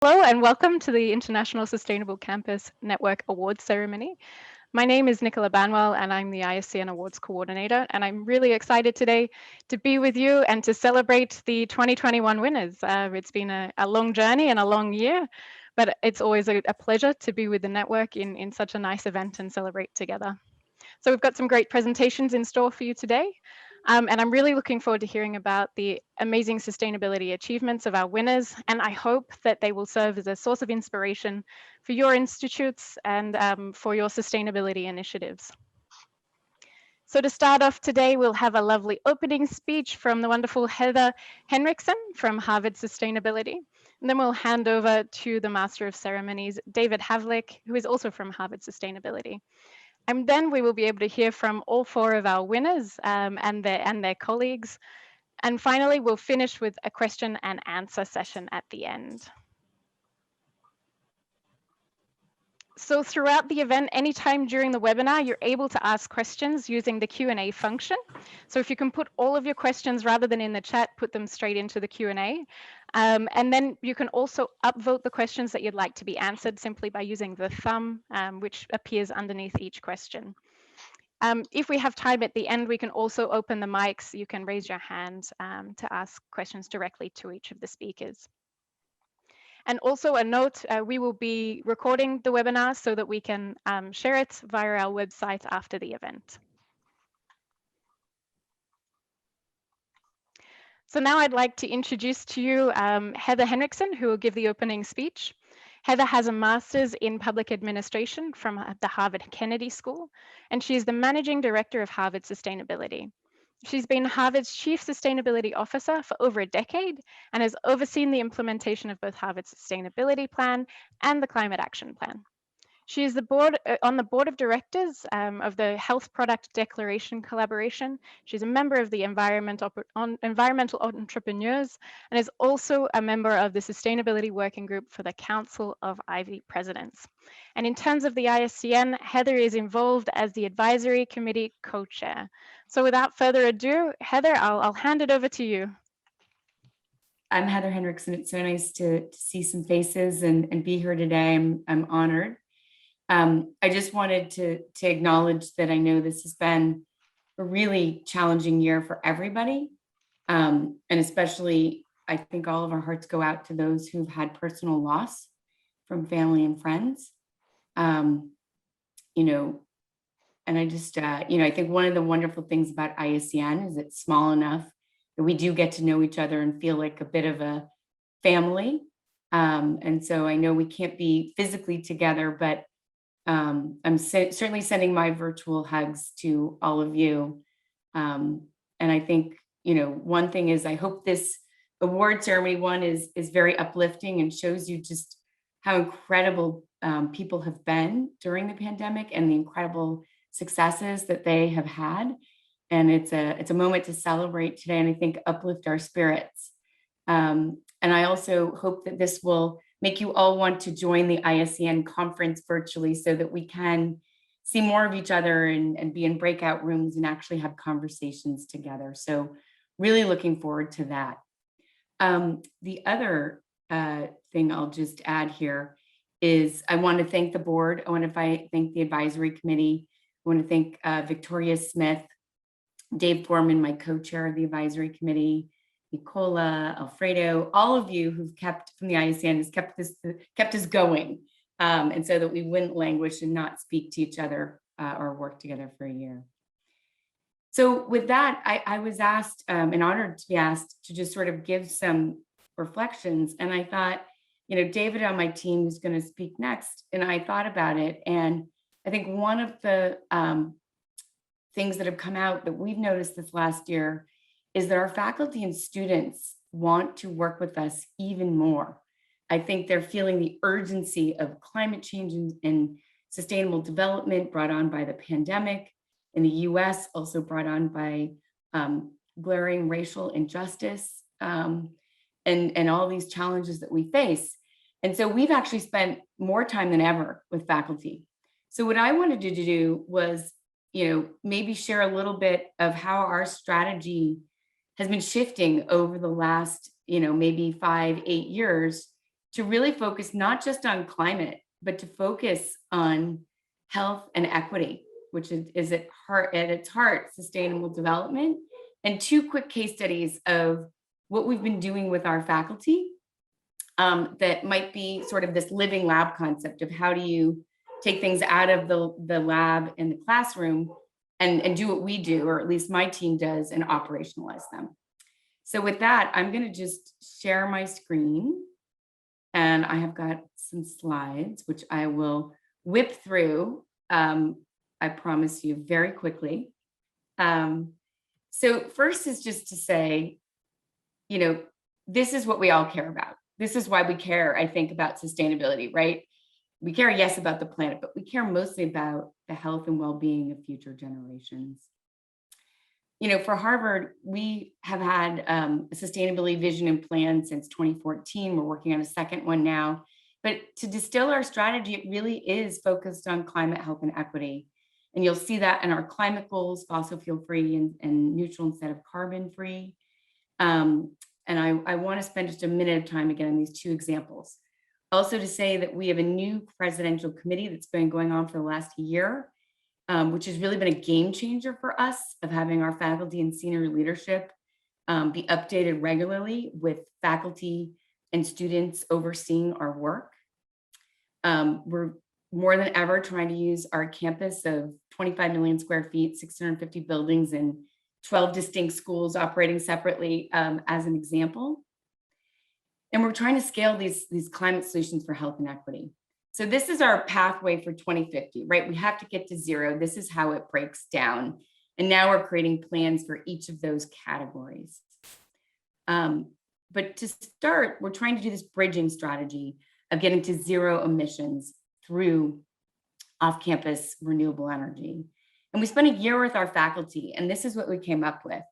Hello and welcome to the International Sustainable Campus Network Awards Ceremony. My name is Nicola Banwell and I'm the ISCN Awards Coordinator, and I'm really excited today to be with you and to celebrate the 2021 winners. It's been a long journey and a long year, but it's always a pleasure to be with the network in such a nice event and celebrate together. So we've got some great presentations in store for you today. And I'm really looking forward to hearing about the amazing sustainability achievements of our winners. And I hope that they will serve as a source of inspiration for your institutes and for your sustainability initiatives. So to start off today, we'll have a lovely opening speech from the wonderful Heather Henriksen from Harvard Sustainability. And then we'll hand over to the Master of Ceremonies, David Havlick, who is also from Harvard Sustainability. And then we will be able to hear from all four of our winners and their colleagues. And finally, we'll finish with a question and answer session at the end. So throughout the event, anytime during the webinar, you're able to ask questions using the Q&A function. So if you can put all of your questions rather than in the chat, put them straight into the Q&A. And then you can also upvote the questions that you'd like to be answered simply by using the thumb, which appears underneath each question. If we have time at the end, we can also open the mics. You can raise your hand to ask questions directly to each of the speakers. And also a note, we will be recording the webinar so that we can share it via our website after the event. So now I'd like to introduce to you Heather Henriksen, who will give the opening speech. Heather has a master's in public administration from the Harvard Kennedy School, and she is the managing director of Harvard Sustainability. She's been Harvard's chief sustainability officer for over a decade and has overseen the implementation of both Harvard's sustainability plan and the climate action plan. She is on the board of directors of the Health Product Declaration Collaboration. She's a member of the Environmental Entrepreneurs and is also a member of the Sustainability Working Group for the Council of Ivy Presidents. And in terms of the ISCN, Heather is involved as the Advisory Committee co-chair. So without further ado, Heather, I'll hand it over to you. I'm Heather Henriksen. It's so nice to see some faces and be here today. I'm honored. I just wanted to acknowledge that I know this has been a really challenging year for everybody. And especially, I think all of our hearts go out to those who've had personal loss from family and friends. And I just, I think one of the wonderful things about ISCN is it's small enough that we do get to know each other and feel like a bit of a family. And so I know we can't be physically together, but I'm certainly sending my virtual hugs to all of you. And I think, one thing is I hope this award ceremony is very uplifting and shows you just how incredible people have been during the pandemic and the incredible successes that they have had. And it's a moment to celebrate today and I think uplift our spirits. And I also hope that this will make you all want to join the ISCN conference virtually so that we can see more of each other and be in breakout rooms and actually have conversations together. So really looking forward to that. The other thing I'll just add here is I want to thank the board. I want to thank the advisory committee. I want to thank Victoria Smith, Dave Foreman, my co-chair of the advisory committee, Nicola, Alfredo, all of you who've kept from the ISCN has kept us going, and so that we wouldn't languish and not speak to each other or work together for a year. So with that, I was asked and honored to be asked to just sort of give some reflections. And I thought, David on my team is going to speak next. And I thought about it. And I think one of the things that have come out that we've noticed this last year is that our faculty and students want to work with us even more. I think they're feeling the urgency of climate change and sustainable development brought on by the pandemic in the US, also brought on by glaring racial injustice and all these challenges that we face. And so we've actually spent more time than ever with faculty. So what I wanted to do was, maybe share a little bit of how our strategy has been shifting over the last, maybe 5-8 years to really focus not just on climate, but to focus on health and equity, which is at its heart, sustainable development. And two quick case studies of what we've been doing with our faculty that might be sort of this living lab concept of how do you take things out of the lab in the classroom and do what we do, or at least my team does, and operationalize them. So with that, I'm going to just share my screen. And I have got some slides, which I will whip through, I promise you, very quickly. So first is just to say, this is what we all care about. This is why we care, I think, about sustainability, right? We care, yes, about the planet, but we care mostly about the health and well-being of future generations. For Harvard, we have had a sustainability vision and plan since 2014. We're working on a second one now. But to distill our strategy, it really is focused on climate, health, and equity. And you'll see that in our climate goals, fossil fuel free and neutral instead of carbon free. And I want to spend just a minute of time again on these two examples. Also to say that we have a new presidential committee that's been going on for the last year, which has really been a game changer for us of having our faculty and senior leadership be updated regularly with faculty and students overseeing our work. We're more than ever trying to use our campus of 25 million square feet, 650 buildings, and 12 distinct schools operating separately as an example. And we're trying to scale these climate solutions for health and equity. So this is our pathway for 2050, right? We have to get to zero. This is how it breaks down. And now we're creating plans for each of those categories. But to start, we're trying to do this bridging strategy of getting to zero emissions through off-campus renewable energy. And we spent a year with our faculty, and this is what we came up with.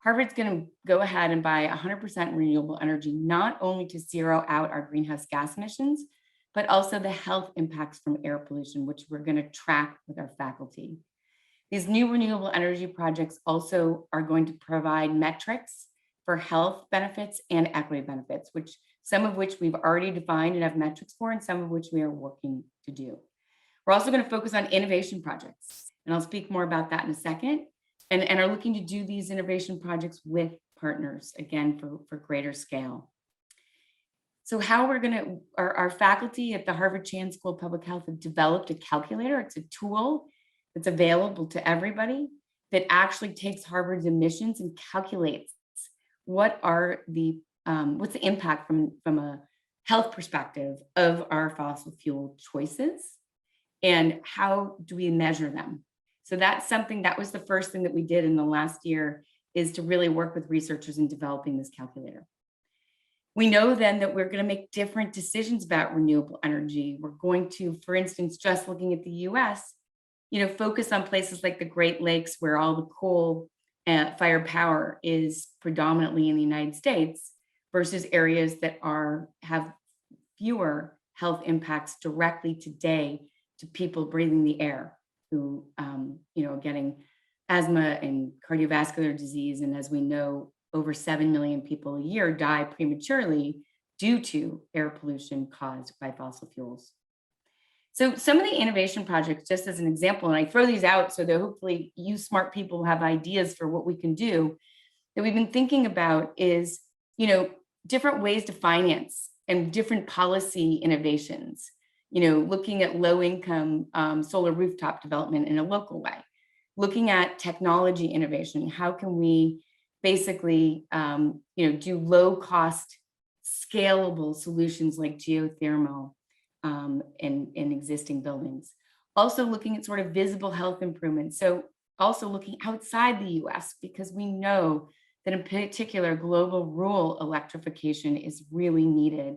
Harvard's going to go ahead and buy 100% renewable energy, not only to zero out our greenhouse gas emissions, but also the health impacts from air pollution, which we're going to track with our faculty. These new renewable energy projects also are going to provide metrics for health benefits and equity benefits, some of which we've already defined and have metrics for, and some of which we are working to do. We're also going to focus on innovation projects, and I'll speak more about that in a second, and are looking to do these innovation projects with partners, again, for greater scale. So how we're going to, our faculty at the Harvard Chan School of Public Health have developed a calculator. It's a tool that's available to everybody that actually takes Harvard's emissions and calculates what's the impact from a health perspective of our fossil fuel choices, and how do we measure them. So that's something, that was the first thing that we did in the last year, is to really work with researchers in developing this calculator. We know then that we're going to make different decisions about renewable energy. We're going to, for instance, just looking at the US, focus on places like the Great Lakes, where all the coal fired power is predominantly in the United States, versus areas that have fewer health impacts directly today to people breathing the air who are getting asthma and cardiovascular disease. And as we know, over 7 million people a year die prematurely due to air pollution caused by fossil fuels. So some of the innovation projects, just as an example, and I throw these out so that hopefully you smart people have ideas for what we can do, that we've been thinking about is, different ways to finance and different policy innovations, looking at low income solar rooftop development in a local way, looking at technology innovation. How can we basically, do low cost, scalable solutions like geothermal in existing buildings. Also looking at sort of visible health improvements. So also looking outside the US, because we know that in particular, global rural electrification is really needed.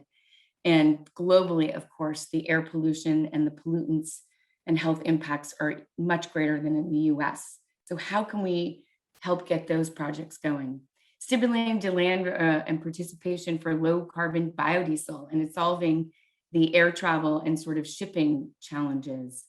And globally, of course, the air pollution and the pollutants and health impacts are much greater than in the US. So how can we help get those projects going? Stimulating demand and participation for low carbon biodiesel and solving the air travel and sort of shipping challenges.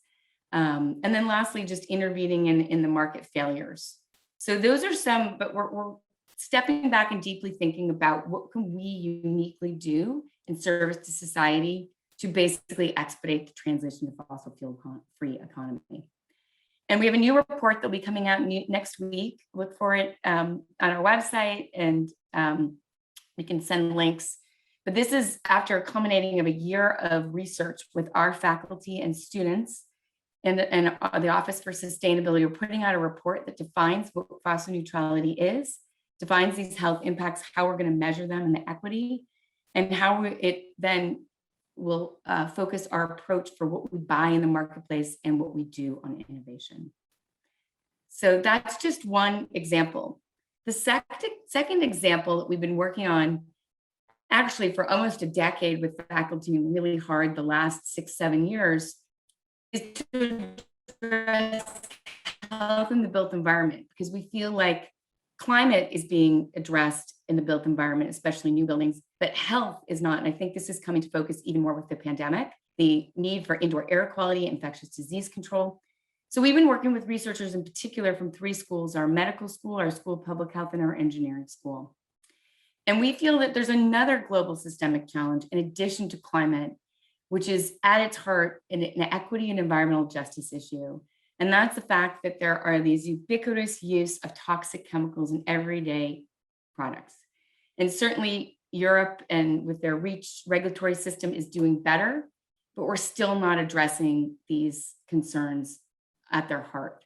And then lastly, just intervening in the market failures. So those are some, but we're stepping back and deeply thinking about what can we uniquely do in service to society to basically expedite the transition to fossil fuel-free economy. And we have a new report that'll be coming out next week. Look for it on our website, and we can send links. But this is after a culminating of a year of research with our faculty and students and the Office for Sustainability. We're putting out a report that defines what fossil neutrality is, defines these health impacts, how we're going to measure them and the equity, and how it then will focus our approach for what we buy in the marketplace and what we do on innovation. So that's just one example. The second example that we've been working on actually for almost a decade with faculty, really hard the last 6-7 years, is to address health in the built environment, because we feel like climate is being addressed in the built environment, especially new buildings, but health is not. And I think this is coming to focus even more with the pandemic, the need for indoor air quality, infectious disease control. So we've been working with researchers in particular from 3 schools, our medical school, our school of public health, and our engineering school. And we feel that there's another global systemic challenge in addition to climate, which is at its heart an equity and environmental justice issue. And that's the fact that there are these ubiquitous use of toxic chemicals in everyday products. And certainly Europe and with their REACH regulatory system is doing better, but we're still not addressing these concerns at their heart.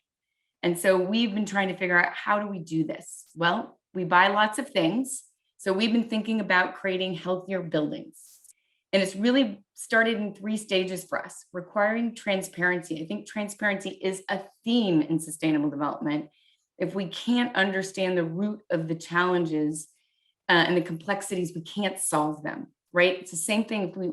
And so we've been trying to figure out, how do we do this? Well, we buy lots of things. So we've been thinking about creating healthier buildings. And it's really started in 3 stages for us, requiring transparency. I think transparency is a theme in sustainable development. If we can't understand the root of the challenges and the complexities, we can't solve them, right? It's the same thing if we,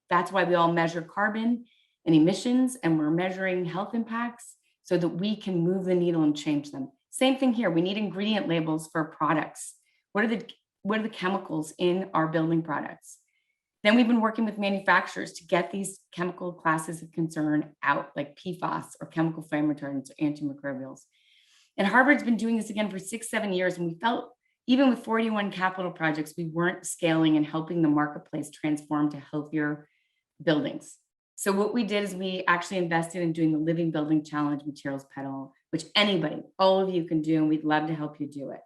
that's why we all measure carbon and emissions, and we're measuring health impacts so that we can move the needle and change them. Same thing here, we need ingredient labels for products. What are the chemicals in our building products? Then we've been working with manufacturers to get these chemical classes of concern out, like PFAS or chemical flame retardants or antimicrobials. And Harvard's been doing this again for 6-7 years, and we felt even with 41 capital projects, we weren't scaling and helping the marketplace transform to healthier buildings. So what we did is we actually invested in doing the Living Building Challenge materials pedal, which anybody, all of you can do, and we'd love to help you do it.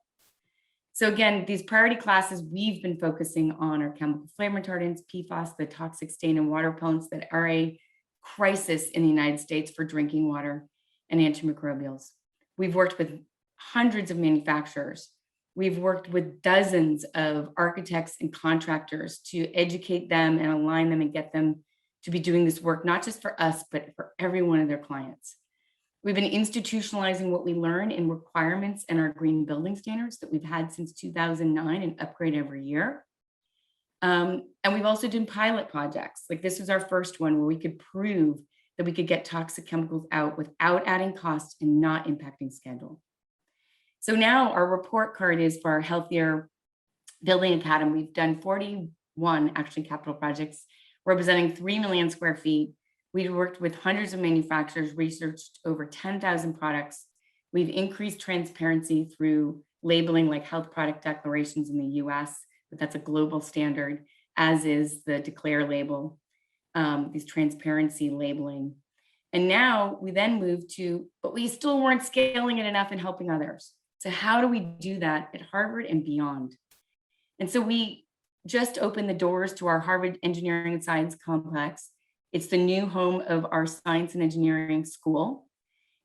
So again, these priority classes we've been focusing on are chemical flame retardants, PFAS, the toxic stain and water repellents that are a crisis in the United States for drinking water, and antimicrobials. We've worked with hundreds of manufacturers. We've worked with dozens of architects and contractors to educate them and align them and get them to be doing this work, not just for us, but for every one of their clients. We've been institutionalizing what we learn in requirements and our green building standards that we've had since 2009 and upgrade every year. And we've also done pilot projects. Like this was our first one where we could prove that we could get toxic chemicals out without adding cost and not impacting schedule. So now our report card is for our Healthier Building Academy. We've done 41 actually capital projects representing 3 million square feet. We've worked with hundreds of manufacturers, researched over 10,000 products. We've increased transparency through labeling like health product declarations in the US, but that's a global standard, as is the Declare label, these transparency labeling. And now we then move to, but we still weren't scaling it enough and helping others. So how do we do that at Harvard and beyond? And so we just opened the doors to our Harvard Engineering and Science Complex. It's the new home of our Science and Engineering School.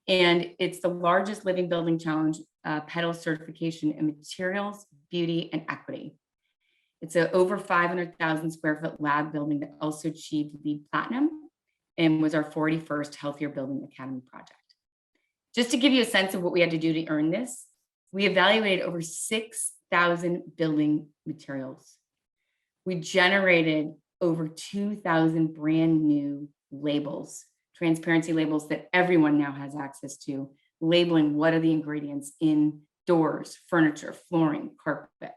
And it's the largest Living Building Challenge pedal certification in materials, beauty, and equity. It's an over 500,000 square foot lab building that also achieved LEED Platinum and was our 41st Healthier Building Academy project. Just to give you a sense of what we had to do to earn this, we evaluated over 6,000 building materials. We generated over 2,000 brand new labels, transparency labels that everyone now has access to, labeling what are the ingredients in doors, furniture, flooring, carpet.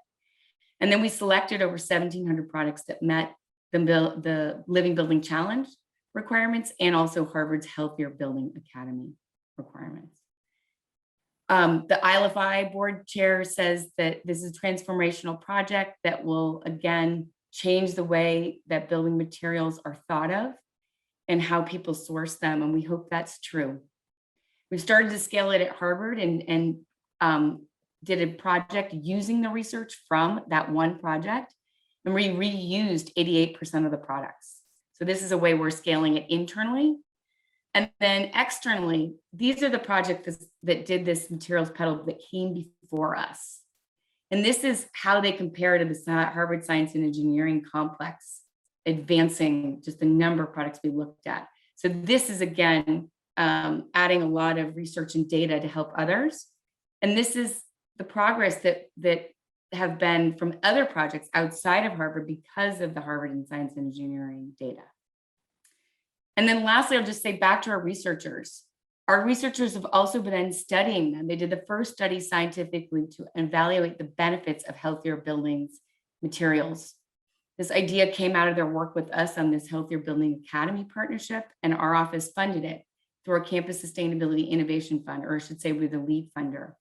And then we selected over 1,700 products that met the Living Building Challenge requirements and also Harvard's Healthier Building Academy requirements. The ILFI board chair says that this is a transformational project that will, again, change the way that building materials are thought of and how people source them. And we hope that's true. We've started to scale it at Harvard and did a project using the research from that one project, and we reused 88% of the products. So this is a way we're scaling it internally. And then externally, these are the projects that did this materials pedal that came before us. And this is how they compare to the Harvard Science and Engineering complex, advancing just the number of products we looked at. So this is, again, adding a lot of research and data to help others. And this is the progress that have been from other projects outside of Harvard because of the Harvard and Science and Engineering data. And then lastly, I'll just say back to our researchers. Our researchers have also been studying them. They did the first study scientifically to evaluate the benefits of healthier buildings materials. This idea came out of their work with us on this Healthier Building Academy partnership, and our office funded it through our Campus Sustainability Innovation Fund, or I should say we're the lead funder.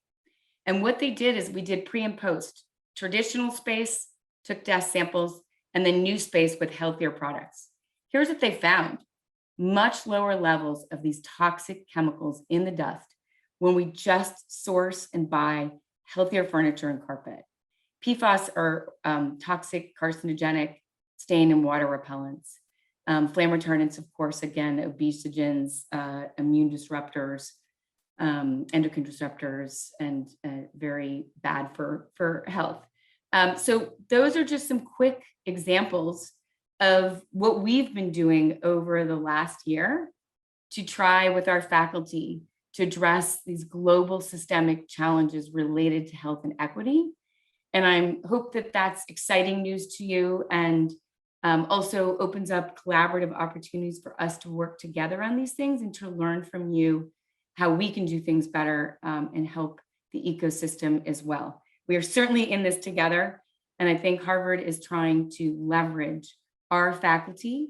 And what they did is we did pre and post. Traditional space, took dust samples, and then new space with healthier products. Here's what they found. Much lower levels of these toxic chemicals in the dust when we just source and buy healthier furniture and carpet. PFAS are toxic, carcinogenic, stain and water repellents. Flame retardants, of course, again, obesogens, immune disruptors, endocrine disruptors, and very bad for health. So those are just some quick examples of what we've been doing over the last year to try with our faculty to address these global systemic challenges related to health and equity. And I hope that that's exciting news to you, and also opens up collaborative opportunities for us to work together on these things and to learn from you how we can do things better and help the ecosystem as well. We are certainly in this together, and I think Harvard is trying to leverage our faculty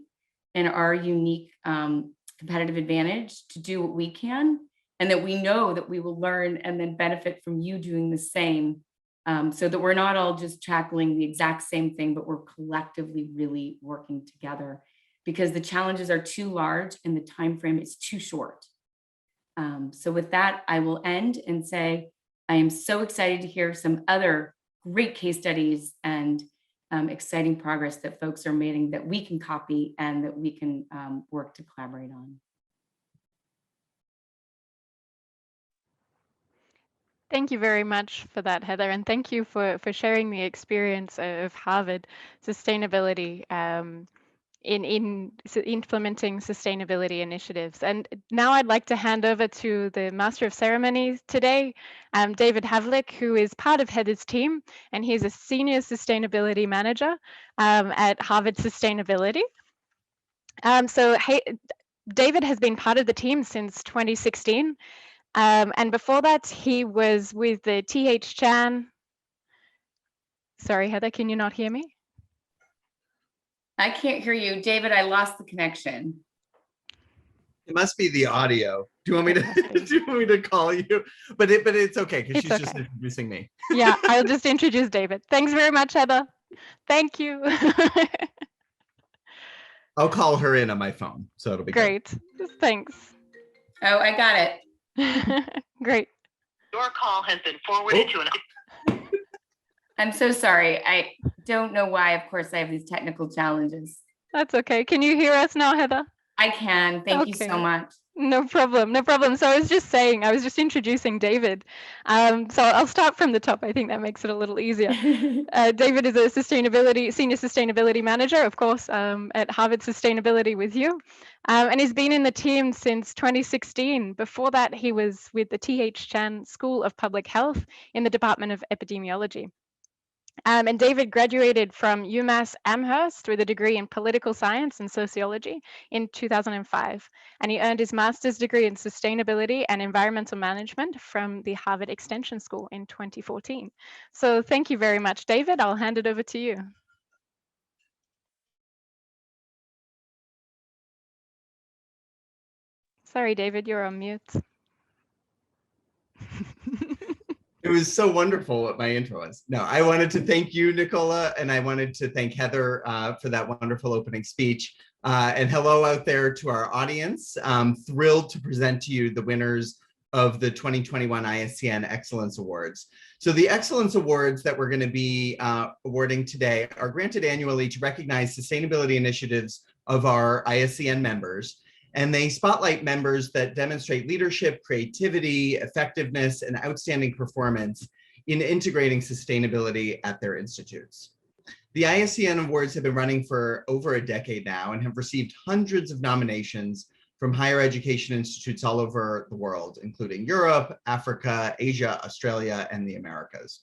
and our unique competitive advantage to do what we can, and that we know that we will learn and then benefit from you doing the same, so that we're not all just tackling the exact same thing, but we're collectively really working together, because the challenges are too large and the time frame is too short. So with that, I will end and say I am so excited to hear some other great case studies and exciting progress that folks are making that we can copy and that we can work to collaborate on. Thank you very much for that, Heather, and thank you for sharing the experience of Harvard sustainability in implementing sustainability initiatives. And now I'd like to hand over to the Master of Ceremonies today, David Havlick, who is part of Heather's team, and he's a Senior Sustainability Manager at Harvard Sustainability. David has been part of the team since 2016. And before that, he was with the T.H. Chan. Sorry, Heather, can you not hear me? I can't hear you. David, I lost the connection. It must be the audio. Do you want me to do you want me to call you? But it's okay because she's just introducing me. Yeah, I'll just introduce David. Thanks very much, Heather. Thank you. I'll call her in on my phone, so it'll be great. Good. Thanks. Oh, I got it. Great. Your call has been forwarded to an. I'm so sorry. I don't know why. Of course, I have these technical challenges. That's okay. Can you hear us now, Heather? I can. Thank you so much. No problem. No problem. So I was just introducing David. So I'll start from the top. I think that makes it a little easier. David is a senior sustainability manager, of course, at Harvard Sustainability with you. And he's been in the team since 2016. Before that, he was with the T.H. Chan School of Public Health in the Department of Epidemiology. And David graduated from UMass Amherst with a degree in political science and sociology in 2005. And he earned his master's degree in sustainability and environmental management from the Harvard Extension School in 2014. So thank you very much, David. I'll hand it over to you. Sorry, David, you're on mute. It was so wonderful what my intro was. No, I wanted to thank you, Nicola, and I wanted to thank Heather for that wonderful opening speech. And hello out there to our audience. I'm thrilled to present to you the winners of the 2021 ISCN Excellence Awards. So the Excellence Awards that we're going to be awarding today are granted annually to recognize sustainability initiatives of our ISCN members. And they spotlight members that demonstrate leadership, creativity, effectiveness, and outstanding performance in integrating sustainability at their institutes. The ISCN Awards have been running for over a decade now and have received hundreds of nominations from higher education institutes all over the world, including Europe, Africa, Asia, Australia, and the Americas.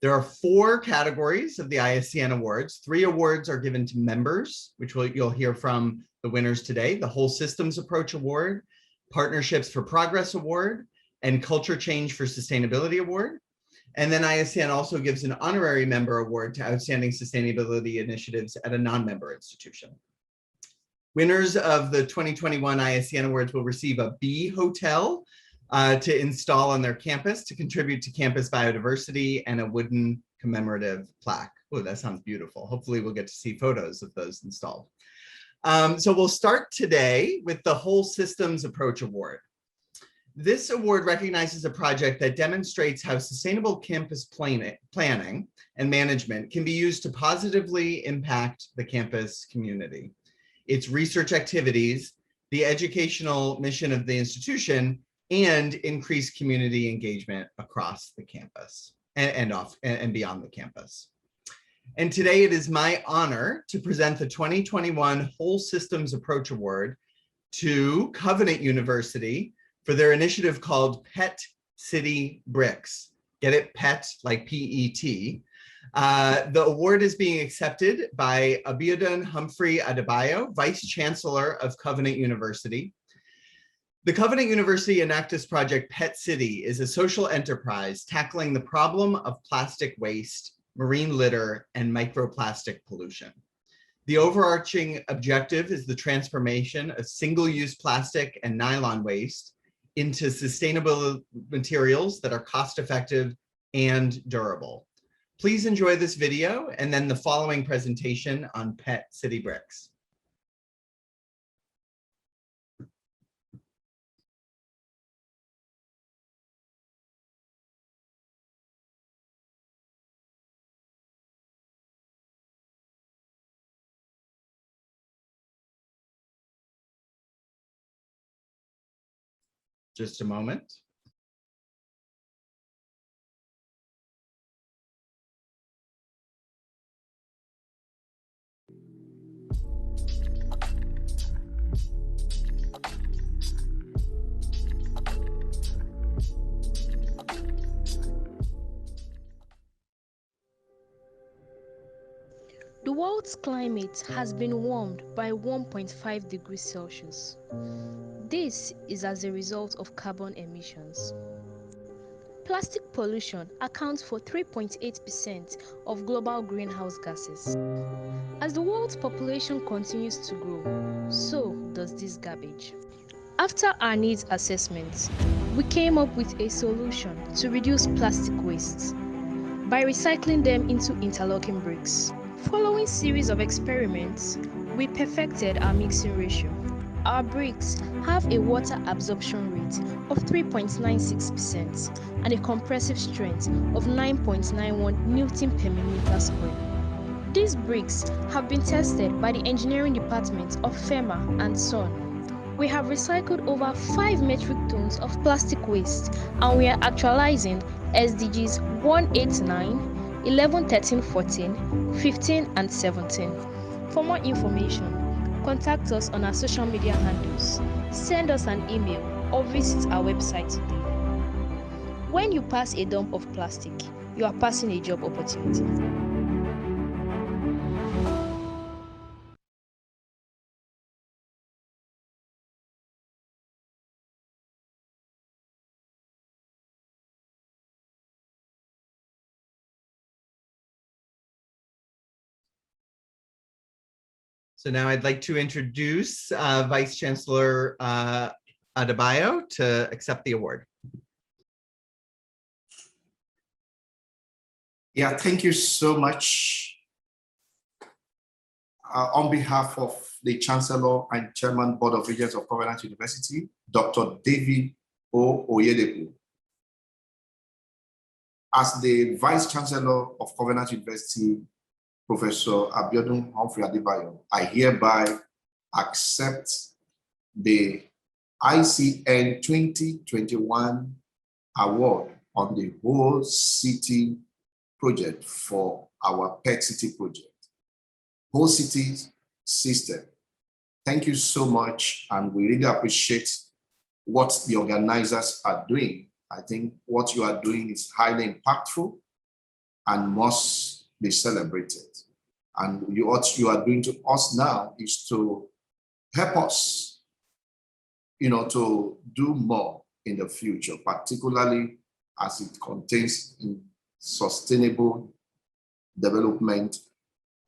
There are 4 categories of the ISCN Awards. 3 awards are given to members, which you'll hear from the winners today: the Whole Systems Approach Award, Partnerships for Progress Award, and Culture Change for Sustainability Award. And then ISCN also gives an honorary member award to outstanding sustainability initiatives at a non-member institution. Winners of the 2021 ISCN Awards will receive a bee hotel to install on their campus to contribute to campus biodiversity, and a wooden commemorative plaque. Oh, that sounds beautiful. Hopefully we'll get to see photos of those installed. So we'll start today with the Whole Systems Approach Award. This award recognizes a project that demonstrates how sustainable campus planning and management can be used to positively impact the campus community, its research activities, the educational mission of the institution, and increase community engagement across the campus and beyond the campus. And today it is my honor to present the 2021 Whole Systems Approach Award to Covenant University for their initiative called Pet City Bricks. Get it? Pet, like P-E-T. The award is being accepted by Abiodun Humphrey Adebayo, Vice Chancellor of Covenant University. The Covenant University Enactus project Pet City is a social enterprise tackling the problem of plastic waste, marine litter, and microplastic pollution. The overarching objective is the transformation of single-use plastic and nylon waste into sustainable materials that are cost-effective and durable. Please enjoy this video and then the following presentation on Pet City Bricks. Just a moment. The world's climate has been warmed by 1.5 degrees Celsius. This is as a result of carbon emissions. Plastic pollution accounts for 3.8% of global greenhouse gases. As the world's population continues to grow, so does this garbage. After our needs assessment, we came up with a solution to reduce plastic wastes by recycling them into interlocking bricks. Following series of experiments, we perfected our mixing ratio. Our bricks have a water absorption rate of 3.96% and a compressive strength of 9.91 Newton per millimeter square. These bricks have been tested by the engineering department of FEMA and SON. We have recycled over 5 metric tons of plastic waste, and we are actualizing SDGs 189, 11, 13, 14, 15, and 17. For more information, contact us on our social media handles, send us an email, or visit our website today. When you pass a dump of plastic, you are passing a job opportunity. So now I'd like to introduce Vice Chancellor Adebayo to accept the award. Yeah, thank you so much. On behalf of the Chancellor and Chairman Board of Regents of Covenant University, Dr. David O. Oyedepo. As the Vice Chancellor of Covenant University, Professor Abiodun Humphrey Adebayo, I hereby accept the ICN 2021 award on the whole city project for our PET City project. Whole city system. Thank you so much, and we really appreciate what the organizers are doing. I think what you are doing is highly impactful and must be celebrated. And what you are doing to us now is to help us, to do more in the future, particularly as it contains in sustainable development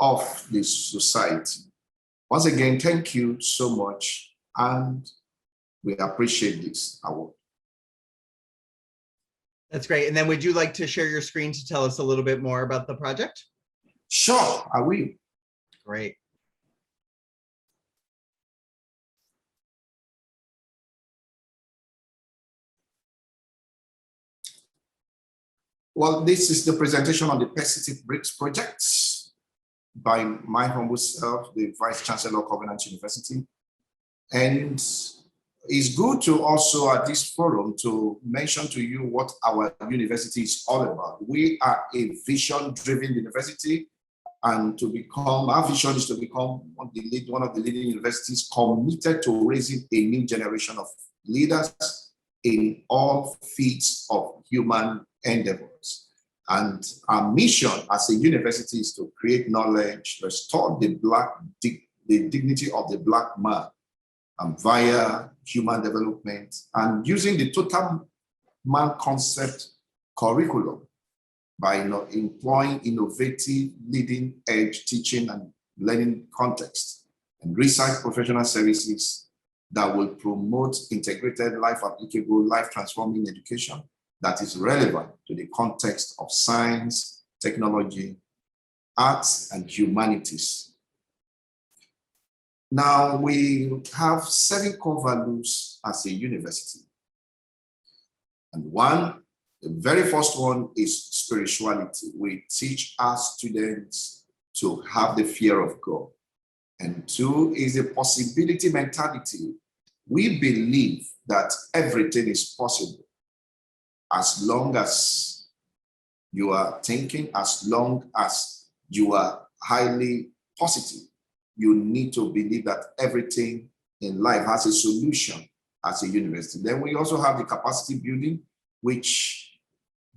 of this society. Once again, thank you so much, and we appreciate this award. That's great. And then would you like to share your screen to tell us a little bit more about the project? Sure, I will. Great. Well, this is the presentation on the PET City BRICS project by my humble self, the Vice Chancellor of Covenant University. And it's good to also at this forum to mention to you what our university is all about. We are a vision-driven university, and our vision is to become one of the leading universities committed to raising a new generation of leaders in all fields of human endeavors. And our mission as a university is to create knowledge, restore the dignity of the Black man via human development, and using the total man concept curriculum by employing innovative leading edge teaching and learning context and research professional services that will promote integrated life applicable, life transforming education that is relevant to the context of science, technology, arts, and humanities. Now, we have 7 core values as a university. And the very first one is spirituality. We teach our students to have the fear of God. And 2 is a possibility mentality. We believe that everything is possible as long as you are thinking, as long as you are highly positive. You need to believe that everything in life has a solution as a university. Then we also have the capacity building, which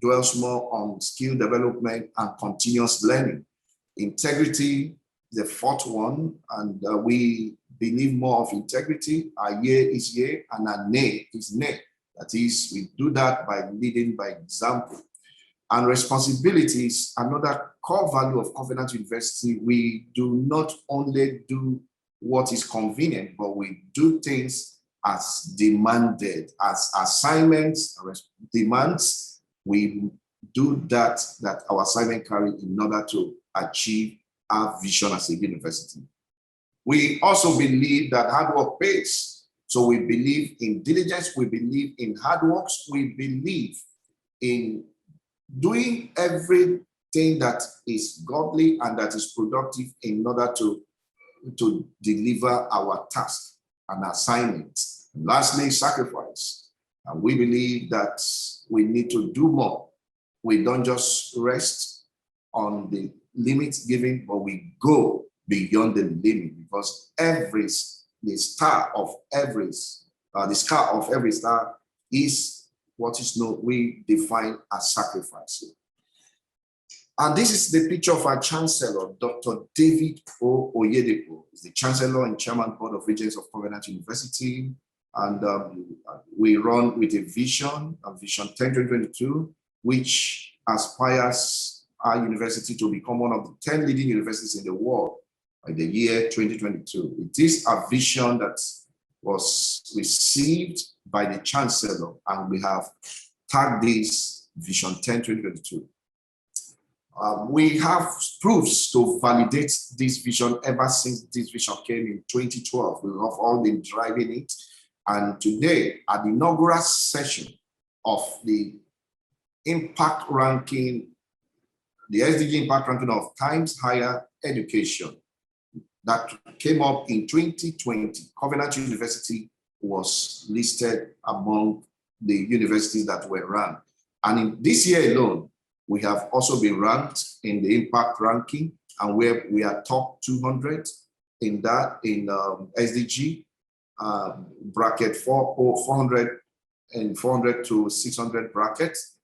dwells more on skill development and continuous learning. Integrity, the 4th one, and we believe more of integrity. Our yea is yea and our nay is nay. That is, we do that by leading by example. And responsibility is another core value of Covenant University. We do not only do what is convenient, but we do things as demanded, as assignments demands. We do that our assignment carry in order to achieve our vision as a university. We also believe that hard work pays. So we believe in diligence, we believe in hard works, we believe in doing everything that is godly and that is productive in order to deliver our task and assignments. And lastly, sacrifice. And we believe that we need to do more. We don't just rest on the limits given, but we go beyond the limit, because the star of every star is what is known, we define as sacrifice. And this is the picture of our Chancellor, Dr. David O. Oyedepo. He's the Chancellor and Chairman Board of Regents of Covenant University. And we run with a Vision 10 2022, which aspires our university to become one of the 10 leading universities in the world by the year 2022. It is a vision that was received by the Chancellor, and we have tagged this Vision 10 2022. We have proofs to validate this vision ever since this vision came in 2012. We have all been driving it. And today, at the inaugural session of the impact ranking, the SDG impact ranking of Times Higher Education that came up in 2020, Covenant University was listed among the universities that were ranked. And in this year alone, we have also been ranked in the impact ranking, and we are top 200 in that, in SDG bracket 400 and 400 to 600 brackets.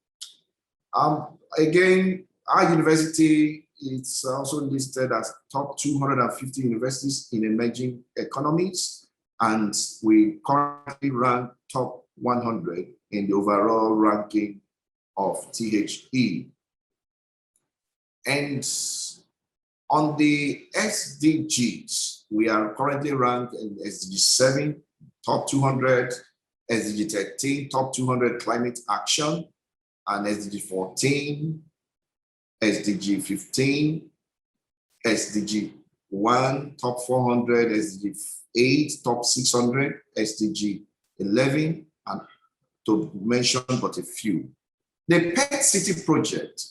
Again, our university is also listed as top 250 universities in emerging economies, and we currently rank top 100 in the overall ranking of THE. And on the SDGs, we are currently ranked in SDG 7, top 200, SDG 13, top 200 climate action, and SDG 14, SDG 15, SDG 1, top 400, SDG 8, top 600, SDG 11, and to mention but a few. The Pet City project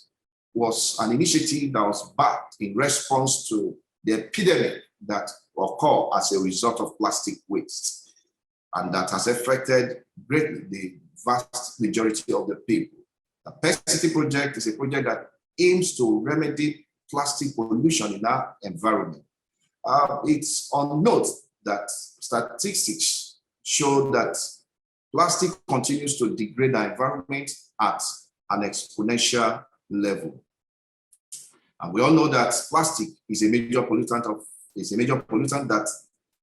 was an initiative that was backed in response to the epidemic that occurred as a result of plastic waste, and that has affected greatly the vast majority of the people. The Pet City project is a project that aims to remedy plastic pollution in our environment. It's on note that statistics show that plastic continues to degrade our environment at an exponential level. And we all know that plastic is a major pollutant that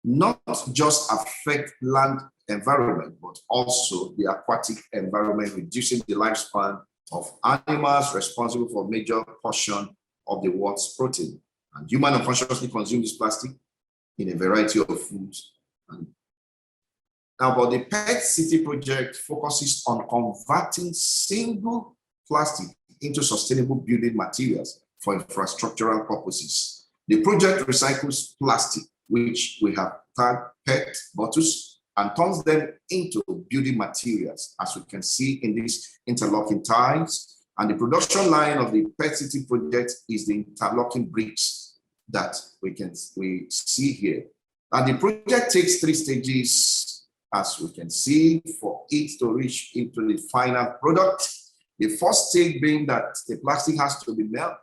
not just affects land environment, but also the aquatic environment, reducing the lifespan of animals responsible for a major portion of the world's protein. And humans unconsciously consume this plastic in a variety of foods. Now, but the Pet City project focuses on converting single plastic into sustainable building materials for infrastructural purposes. The project recycles plastic, which we have tagged PET bottles, and turns them into building materials, as we can see in these interlocking tiles. And the production line of the Pet City project is the interlocking bricks that we see here. And the project takes 3 stages, as we can see, for it to reach into the final product. The first stage being that the plastic has to be melted,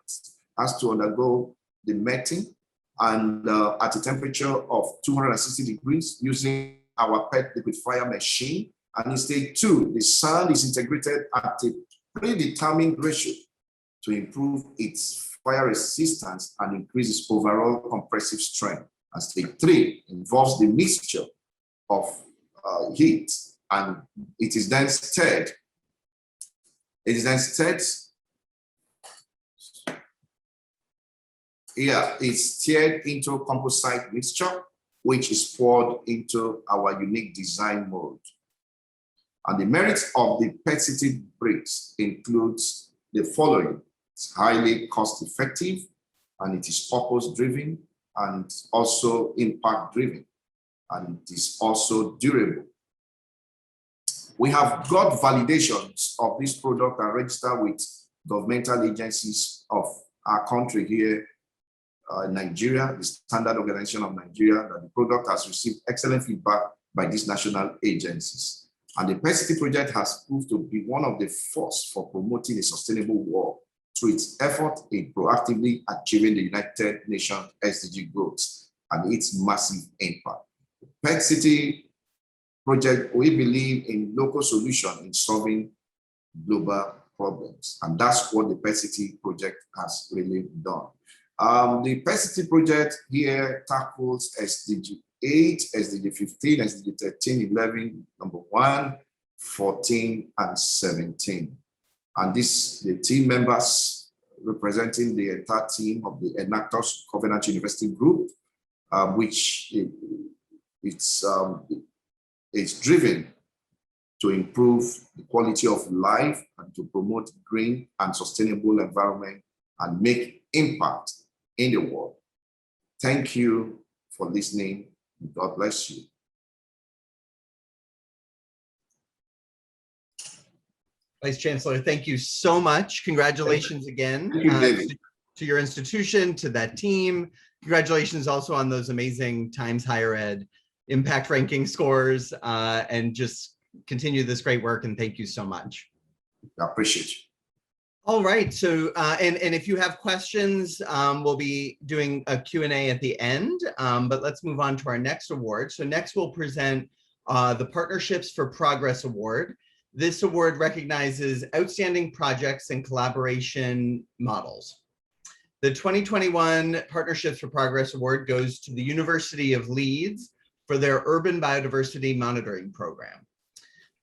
has to undergo the melting, and at a temperature of 260 degrees using our PET liquefier machine. And in stage 2, the sand is integrated at a predetermined ratio to improve its fire resistance and increase its overall compressive strength. And stage 3 involves the mixture of heat, and it is then stirred. It's stirred into composite mixture, which is poured into our unique design mode. And the merits of the Pet City bricks includes the following. It's highly cost-effective, and it is purpose-driven, and also impact-driven, and it is also durable. We have got validations of this product and registered with governmental agencies of our country here, Nigeria, the Standard Organization of Nigeria, that the product has received excellent feedback by these national agencies. And the Pet City project has proved to be one of the first for promoting a sustainable world through its effort in proactively achieving the United Nations SDG goals and its massive impact. The Pet City project, we believe in local solution in solving global problems. And that's what the Pet City project has really done. The Pet City project here tackles SDG 8, SDG 15, SDG 13, 11, number 1, 14, and 17. And the team members representing the entire team of the Enactus Covenant University Group, which it's driven to improve the quality of life and to promote green and sustainable environment and make impact in the world. Thank you for listening. God bless you. Vice Chancellor, thank you so much. Congratulations again Thank you, David. to your institution, to that team. Congratulations also on those amazing Times Higher Ed impact ranking scores, and just continue this great work, and thank you so much. I appreciate you. All right, so and if you have questions, we'll be doing a Q&A at the end, but let's move on to our next award. So next we'll present the Partnerships for Progress Award. This award recognizes outstanding projects and collaboration models. The 2021 Partnerships for Progress Award goes to the University of Leeds for their Urban Biodiversity Monitoring Program.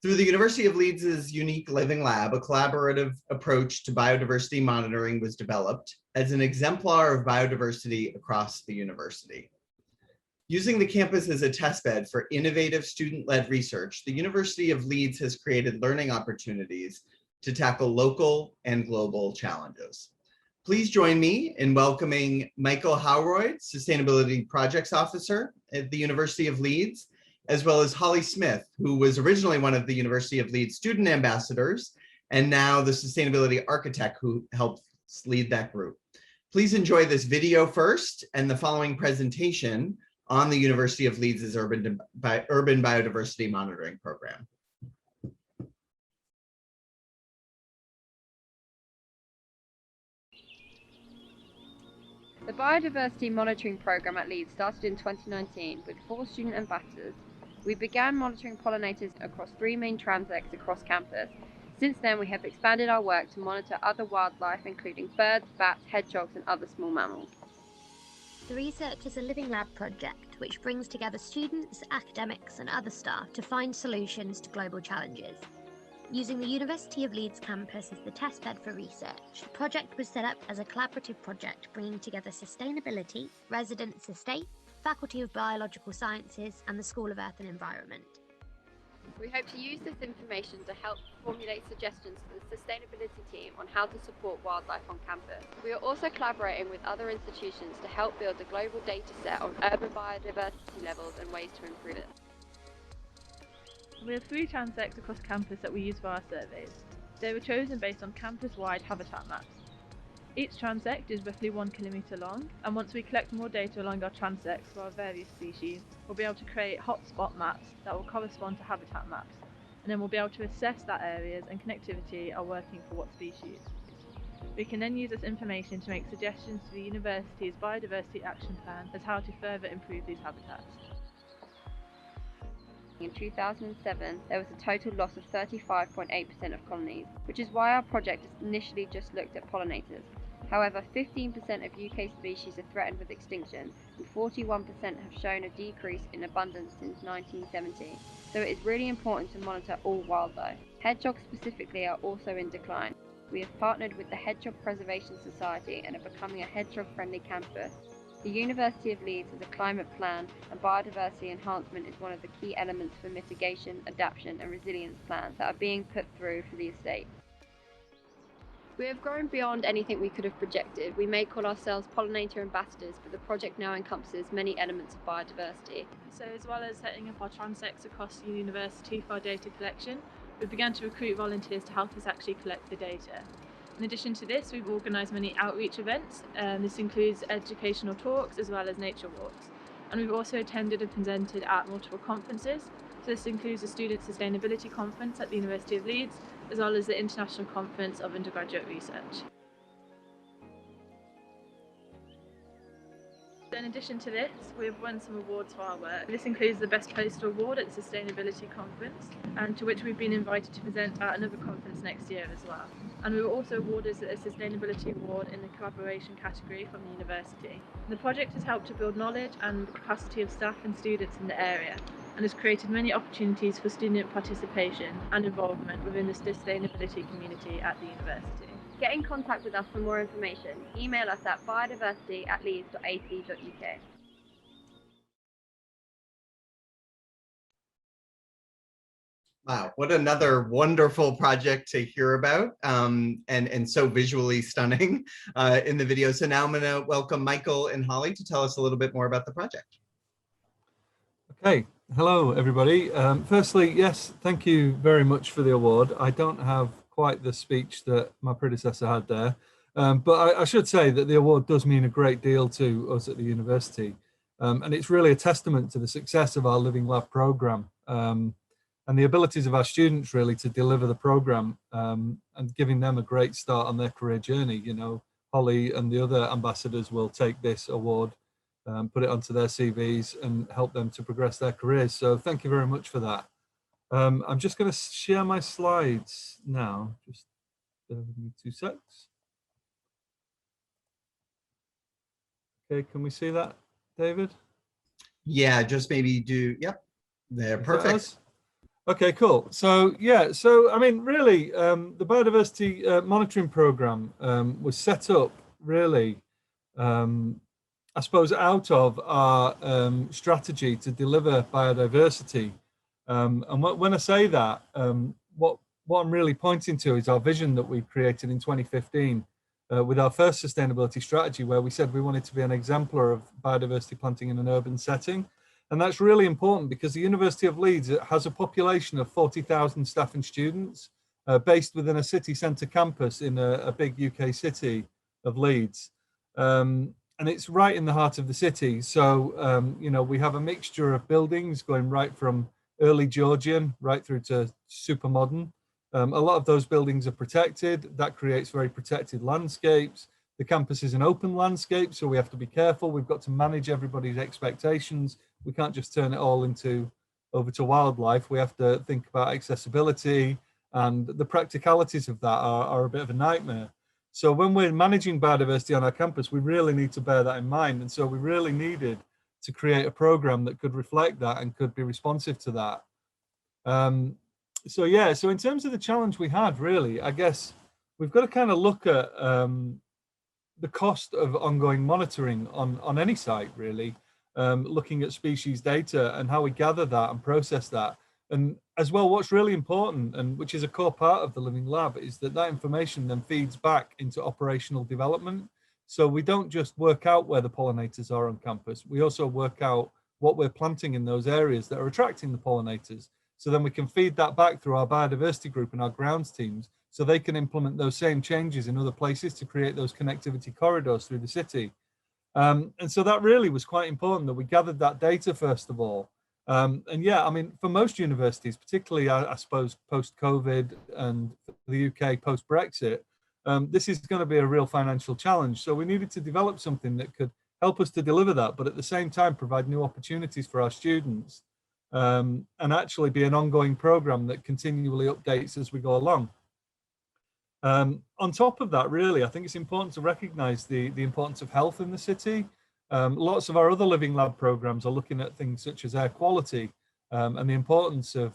Through the University of Leeds' unique Living Lab, a collaborative approach to biodiversity monitoring was developed as an exemplar of biodiversity across the university. Using the campus as a testbed for innovative student-led research, the University of Leeds has created learning opportunities to tackle local and global challenges. Please join me in welcoming Michael Howroyd, Sustainability Projects Officer at the University of Leeds, as well as Holly Smith, who was originally one of the University of Leeds student ambassadors, and now the sustainability architect who helped lead that group. Please enjoy this video first and the following presentation on the University of Leeds' Urban Biodiversity Monitoring Program. The Biodiversity Monitoring Programme at Leeds started in 2019 with 4 student ambassadors. We began monitoring pollinators across 3 main transects across campus. Since then, we have expanded our work to monitor other wildlife, including birds, bats, hedgehogs, and other small mammals. The research is a living lab project which brings together students, academics, and other staff to find solutions to global challenges. Using the University of Leeds campus as the testbed for research, the project was set up as a collaborative project bringing together sustainability, residents' estate, Faculty of Biological Sciences, and the School of Earth and Environment. We hope to use this information to help formulate suggestions for the sustainability team on how to support wildlife on campus. We are also collaborating with other institutions to help build a global data set on urban biodiversity levels and ways to improve it. We have 3 transects across campus that we use for our surveys. They were chosen based on campus-wide habitat maps. Each transect is roughly 1 kilometre long, and once we collect more data along our transects for our various species, we'll be able to create hotspot maps that will correspond to habitat maps, and then we'll be able to assess that areas and connectivity are working for what species. We can then use this information to make suggestions to the university's biodiversity action plan as how to further improve these habitats. In 2007, there was a total loss of 35.8% of colonies, which is why our project initially just looked at pollinators. However, 15% of UK species are threatened with extinction, and 41% have shown a decrease in abundance since 1970, so it is really important to monitor all wildlife. Hedgehogs specifically are also in decline. We have partnered with the Hedgehog Preservation Society and are becoming a hedgehog-friendly campus. The University of Leeds has a climate plan, and biodiversity enhancement is one of the key elements for mitigation, adaptation and resilience plans that are being put through for the estate. We have grown beyond anything we could have projected. We may call ourselves pollinator ambassadors, but the project now encompasses many elements of biodiversity. So as well as setting up our transects across the university for our data collection, we began to recruit volunteers to help us actually collect the data. In addition to this, we've organised many outreach events. This includes educational talks as well as nature walks. And we've also attended and presented at multiple conferences. So this includes the Student Sustainability Conference at the University of Leeds, as well as the International Conference of Undergraduate Research. In addition to this, we've won some awards for our work. This includes the Best Poster Award at the Sustainability Conference, and to which we've been invited to present at another conference next year as well. And we were also awarded a Sustainability Award in the Collaboration category from the university. The project has helped to build knowledge and the capacity of staff and students in the area, and has created many opportunities for student participation and involvement within the sustainability community at the university. Get in contact with us for more information. Email us at biodiversity@leeds.ac.uk. Wow, what another wonderful project to hear about, and so visually stunning in the video. So now I'm going to welcome Michael and Holly to tell us a little bit more about the project. Okay, hello everybody. Firstly, yes, thank you very much for the award. I don't have quite the speech that my predecessor had there, but I should say that the award does mean a great deal to us at the university, and it's really a testament to the success of our Living Lab program. And the abilities of our students really to deliver the program, and giving them a great start on their career journey. You know, Holly and the other ambassadors will take this award, put it onto their CVs and help them to progress their careers. So thank you very much for that. I'm just going to share my slides now. Just bear with me 2 secs. Okay, can we see that, David? Yeah, just maybe do, yep, they're perfect. Okay, cool. So yeah, so I mean, really, the biodiversity monitoring program was set up really, I suppose, out of our strategy to deliver biodiversity. And when I say that, what I'm really pointing to is our vision that we created in 2015 with our first sustainability strategy, where we said we wanted to be an exemplar of biodiversity planting in an urban setting. And that's really important because the University of Leeds has a population of 40,000 staff and students based within a city centre campus in a big UK city of Leeds. And it's right in the heart of the city. So, you know, we have a mixture of buildings going right from early Georgian right through to super modern. A lot of those buildings are protected. That creates very protected landscapes. The campus is an open landscape, so we have to be careful. We've got to manage everybody's expectations. We can't just turn it all over to wildlife. We have to think about accessibility, and the practicalities of that are a bit of a nightmare. So when we're managing biodiversity on our campus, we really need to bear that in mind. And so we really needed to create a program that could reflect that and could be responsive to that. So yeah, so in terms of the challenge we had, really, I guess we've got to kind of look at the cost of ongoing monitoring on any site, really, looking at species data and how we gather that and process that. And as well, what's really important, and which is a core part of the Living Lab, is that that information then feeds back into operational development. So we don't just work out where the pollinators are on campus, we also work out what we're planting in those areas that are attracting the pollinators. So then we can feed that back through our biodiversity group and our grounds teams, so they can implement those same changes in other places to create those connectivity corridors through the city. And so that really was quite important that we gathered that data first of all. And yeah, I mean, for most universities, particularly, I suppose, post-COVID and the UK post-Brexit, this is going to be a real financial challenge. So we needed to develop something that could help us to deliver that, but at the same time, provide new opportunities for our students, and actually be an ongoing program that continually updates as we go along. On top of that, really, I think it's important to recognize the importance of health in the city. Lots of our other Living Lab programs are looking at things such as air quality, and the importance of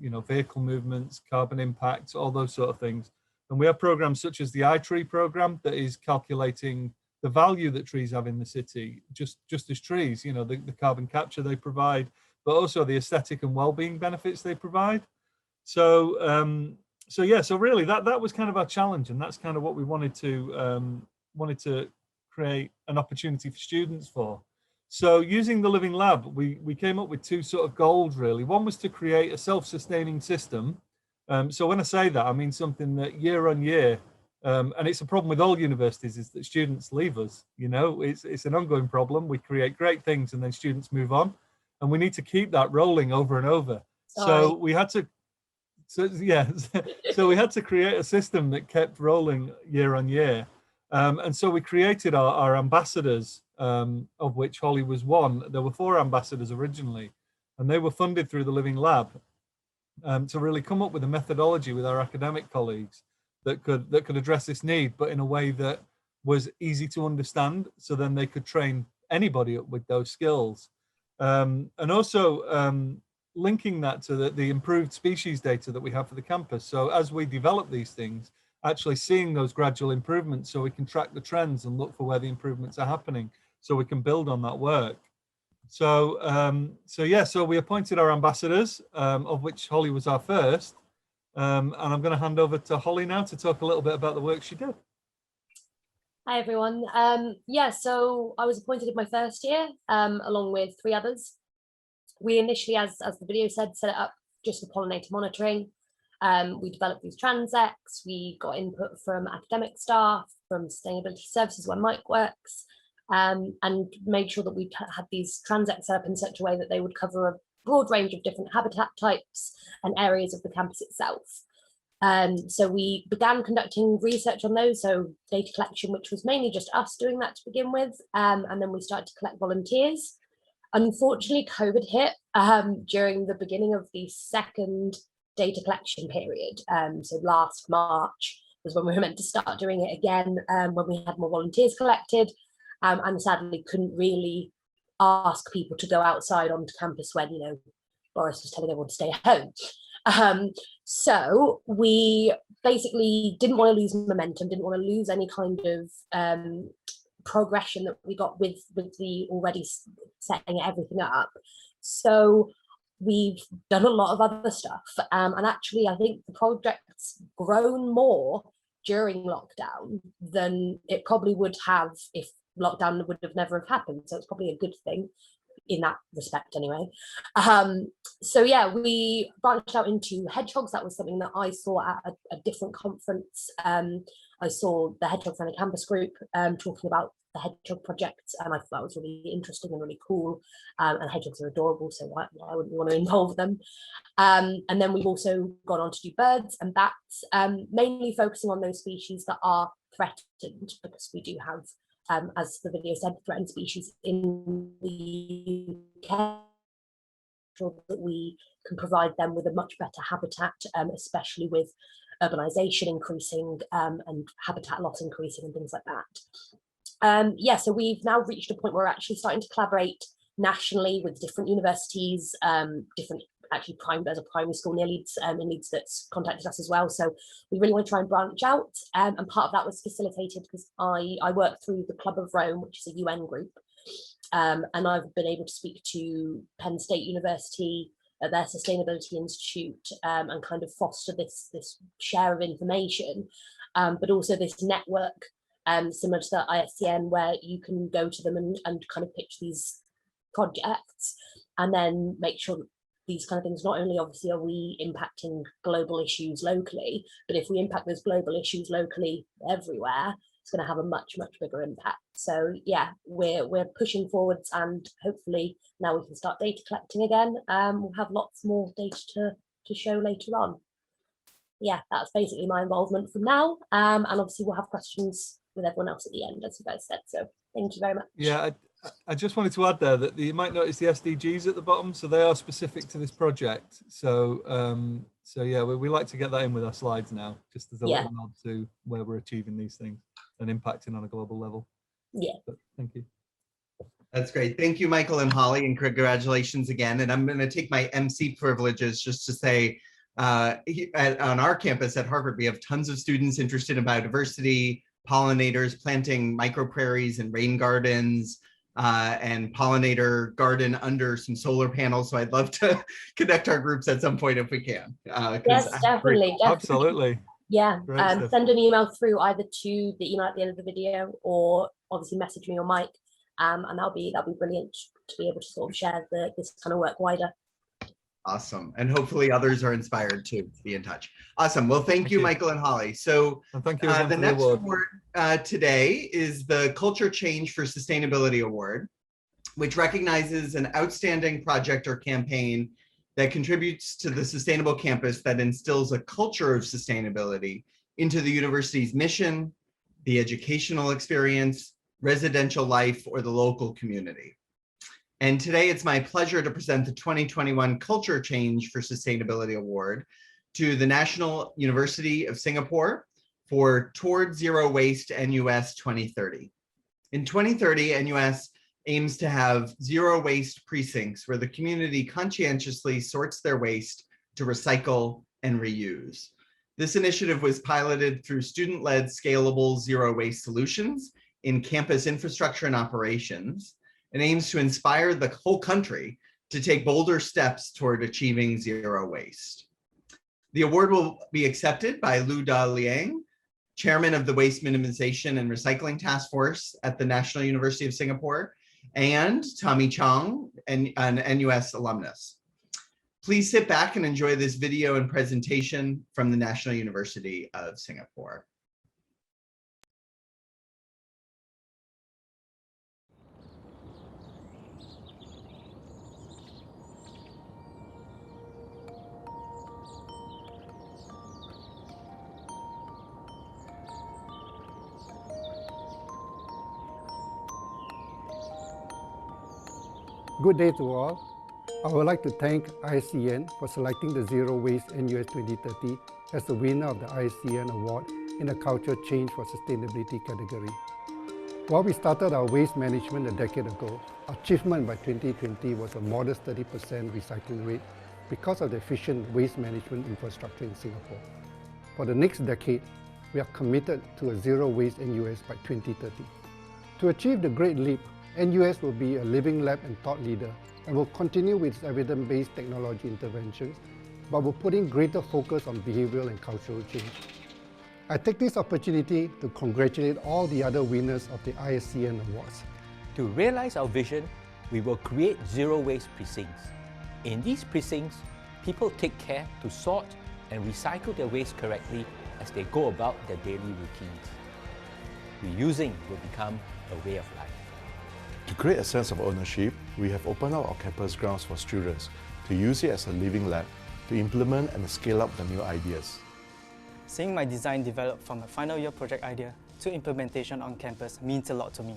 you know, vehicle movements, carbon impacts, all those sort of things. And we have programs such as the iTree program that is calculating the value that trees have in the city, just as trees, you know, the carbon capture they provide, but also the aesthetic and well-being benefits they provide. So so yeah, so really that was kind of our challenge, and that's kind of what we wanted to create an opportunity for students for. So using the Living Lab, we came up with two sort of goals, really. One was to create a self-sustaining system. So when I say that, I mean something that year on year, and it's a problem with all universities, is that students leave us. You know, it's an ongoing problem. We create great things and then students move on, and we need to keep that rolling over and over. So we had to, so we had to create a system that kept rolling year on year. And so we created our ambassadors, of which Holly was one. There were 4 ambassadors originally, and they were funded through the Living Lab, to really come up with a methodology with our academic colleagues that could address this need, but in a way that was easy to understand, so then they could train anybody up with those skills. And also linking that to the improved species data that we have for the campus. So as we develop these things, actually seeing those gradual improvements, so we can track the trends and look for where the improvements are happening, so we can build on that work. So we appointed our ambassadors, of which Holly was our first. And I'm going to hand over to Holly now to talk a little bit about the work she did. Hi, everyone. So I was appointed in my first year, along with 3 others. We initially, as the video said, set it up just for pollinator monitoring. We developed these transects. We got input from academic staff, from sustainability services where Mike works, and made sure that we had these transects set up in such a way that they would cover a broad range of different habitat types and areas of the campus itself. So we began conducting research on those, so data collection, which was mainly just us doing that to begin with, and then we started to collect volunteers. Unfortunately, COVID hit during the beginning of the second data collection period. So last March was when we were meant to start doing it again, when we had more volunteers collected, and sadly couldn't really ask people to go outside onto campus when, Boris was telling everyone to stay at home. So we basically didn't want to lose momentum, didn't want to lose any kind of progression that we got with the already setting everything up. So we've done a lot of other stuff. And actually, I think the project's grown more during lockdown than it probably would have if lockdown would have never have happened. So it's probably a good thing in that respect anyway. So yeah, we branched out into hedgehogs. That was something that I saw at a different conference. I saw the Hedgehog Friendly Campus group talking about the hedgehog project, and I thought that was really interesting and really cool. And hedgehogs are adorable, so why wouldn't we want to involve them? And then we've also gone on to do birds and bats, mainly focusing on those species that are threatened, because we do have, as the video said, threatened species in the UK, so that we can provide them with a much better habitat, especially with urbanization increasing and habitat loss increasing and things like that. So we've now reached a point where we're actually starting to collaborate nationally with different universities, there's a primary school near Leeds, in Leeds that's contacted us as well. So we really want to try and branch out. And part of that was facilitated because I work through the Club of Rome, which is a UN group. And I've been able to speak to Penn State University at their Sustainability Institute, and kind of foster this share of information, but also this network, similar to the ISCN, where you can go to them and kind of pitch these projects and then make sure that these kind of things, not only obviously are we impacting global issues locally, but if we impact those global issues locally everywhere, it's going to have a much bigger impact. So yeah, we're pushing forwards, and hopefully now we can start data collecting again. We'll have lots more data to show later on. Yeah, that's basically my involvement from now, and obviously we'll have questions with everyone else at the end, as you guys said. So thank you very much. Yeah, I just wanted to add there that you might notice the SDGs at the bottom, so they are specific to this project. So yeah, we like to get that in with our slides now, just as a little nod to where we're achieving these things and impacting on a global level. Yeah. But thank you. That's great. Thank you, Michael and Holly, and congratulations again. And I'm going to take my MC privileges just to say, on our campus at Harvard, we have tons of students interested in biodiversity, pollinators, planting micro prairies and rain gardens, and pollinator garden under some solar panels. So I'd love to connect our groups at some point if we can. Yes, definitely. Absolutely. Yeah, send an email through either to the email at the end of the video, or obviously message me or Mike, and that'll be brilliant to be able to sort of share this kind of work wider. Awesome. And hopefully others are inspired to be in touch. Awesome. Well, thank you, Michael and Holly. So thank you the next award today is the Culture Change for Sustainability Award, which recognizes an outstanding project or campaign that contributes to the sustainable campus that instills a culture of sustainability into the university's mission, the educational experience, residential life, or the local community. And today it's my pleasure to present the 2021 Culture Change for Sustainability Award to the National University of Singapore for Towards Zero Waste NUS 2030. In 2030, NUS aims to have zero waste precincts where the community conscientiously sorts their waste to recycle and reuse. This initiative was piloted through student-led scalable zero waste solutions in campus infrastructure and operations, and aims to inspire the whole country to take bolder steps toward achieving zero waste. The award will be accepted by Lu Da Liang, Chairman of the Waste Minimization and Recycling Task Force at the National University of Singapore, and Tommy Chong, an NUS alumnus. Please sit back and enjoy this video and presentation from the National University of Singapore. Good day to all. I would like to thank ISCN for selecting the Zero Waste NUS 2030 as the winner of the ISCN Award in the Culture Change for Sustainability category. While we started our waste management a decade ago, our achievement by 2020 was a modest 30% recycling rate because of the efficient waste management infrastructure in Singapore. For the next decade, we are committed to a Zero Waste NUS by 2030. To achieve the Great Leap, NUS will be a living lab and thought leader and will continue with its evidence-based technology interventions, but will put in greater focus on behavioral and cultural change. I take this opportunity to congratulate all the other winners of the ISCN Awards. To realize our vision, we will create zero waste precincts. In these precincts, people take care to sort and recycle their waste correctly as they go about their daily routines. Reusing will become a way of life. To create a sense of ownership, we have opened up our campus grounds for students to use it as a living lab to implement and scale up the new ideas. Seeing my design develop from a final year project idea to implementation on campus means a lot to me.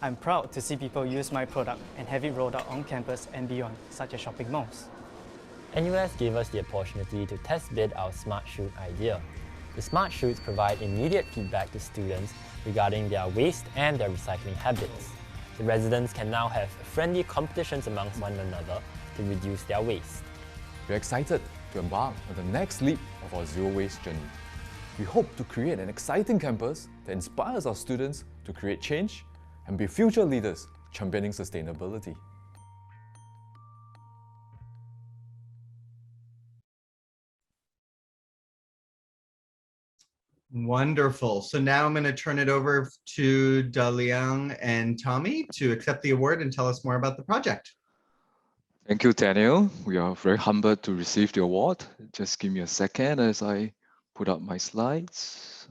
I'm proud to see people use my product and have it rolled out on campus and beyond, such as shopping malls. NUS gave us the opportunity to test bid our Smart Shoot idea. The Smart Shoots provide immediate feedback to students regarding their waste and their recycling habits. The residents can now have friendly competitions amongst one another to reduce their waste. We're excited to embark on the next leap of our zero waste journey. We hope to create an exciting campus that inspires our students to create change and be future leaders championing sustainability. Wonderful. So now I'm going to turn it over to Daliang and Tommy to accept the award and tell us more about the project. Thank you, Daniel. We are very humbled to receive the award. Just give me a second as I put up my slides.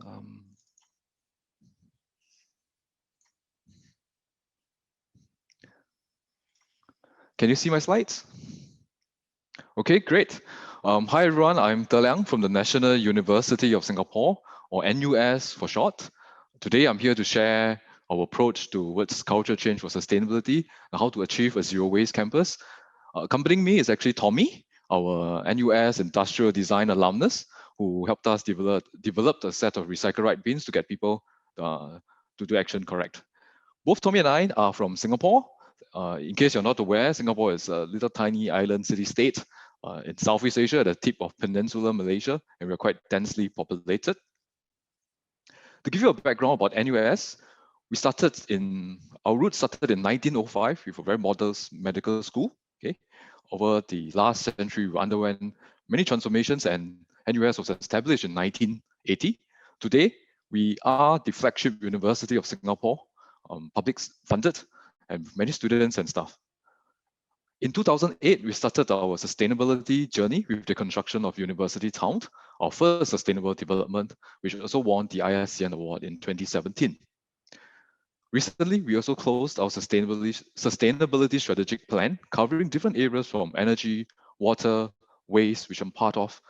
Can you see my slides? Okay, great. Hi everyone, I'm Daliang from the National University of Singapore, or NUS for short. Today I'm here to share our approach towards culture change for sustainability and how to achieve a zero waste campus. Accompanying me is actually Tommy, our NUS industrial design alumnus, who helped us develop a set of recycle right bins to get people to do action correct. Both Tommy and I are from Singapore. In case you're not aware, Singapore is a little tiny island city-state in Southeast Asia at the tip of Peninsular Malaysia, and we're quite densely populated. To give you a background about NUS, our roots started in 1905 with a very modest medical school. Okay, over the last century, we underwent many transformations, and NUS was established in 1980. Today, we are the flagship University of Singapore, public funded, and many students and staff. In 2008, we started our sustainability journey with the construction of University Town, our first sustainable development, which also won the ISCN Award in 2017. Recently, we also closed our sustainability strategic plan, covering different areas from energy, water, waste, which I'm part of.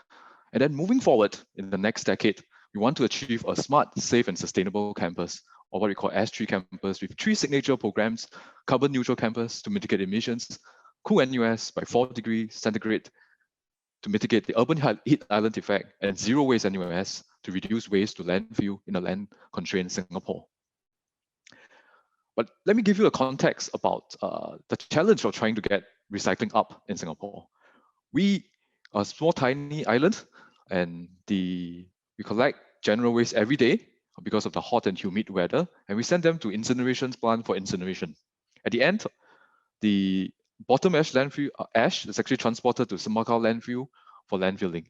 And then moving forward in the next decade, we want to achieve a smart, safe, and sustainable campus, or what we call S3 campus, with 3 signature programs: carbon neutral campus to mitigate emissions, cool NUS by 4 degrees centigrade to mitigate the urban heat island effect, and zero waste NUS to reduce waste to landfill in a land-constrained Singapore. But let me give you a context about the challenge of trying to get recycling up in Singapore. We are a small, tiny island, and we collect general waste every day because of the hot and humid weather, and we send them to incineration plant for incineration. At the end, the bottom ash landfill ash is actually transported to Semakau landfill for landfilling.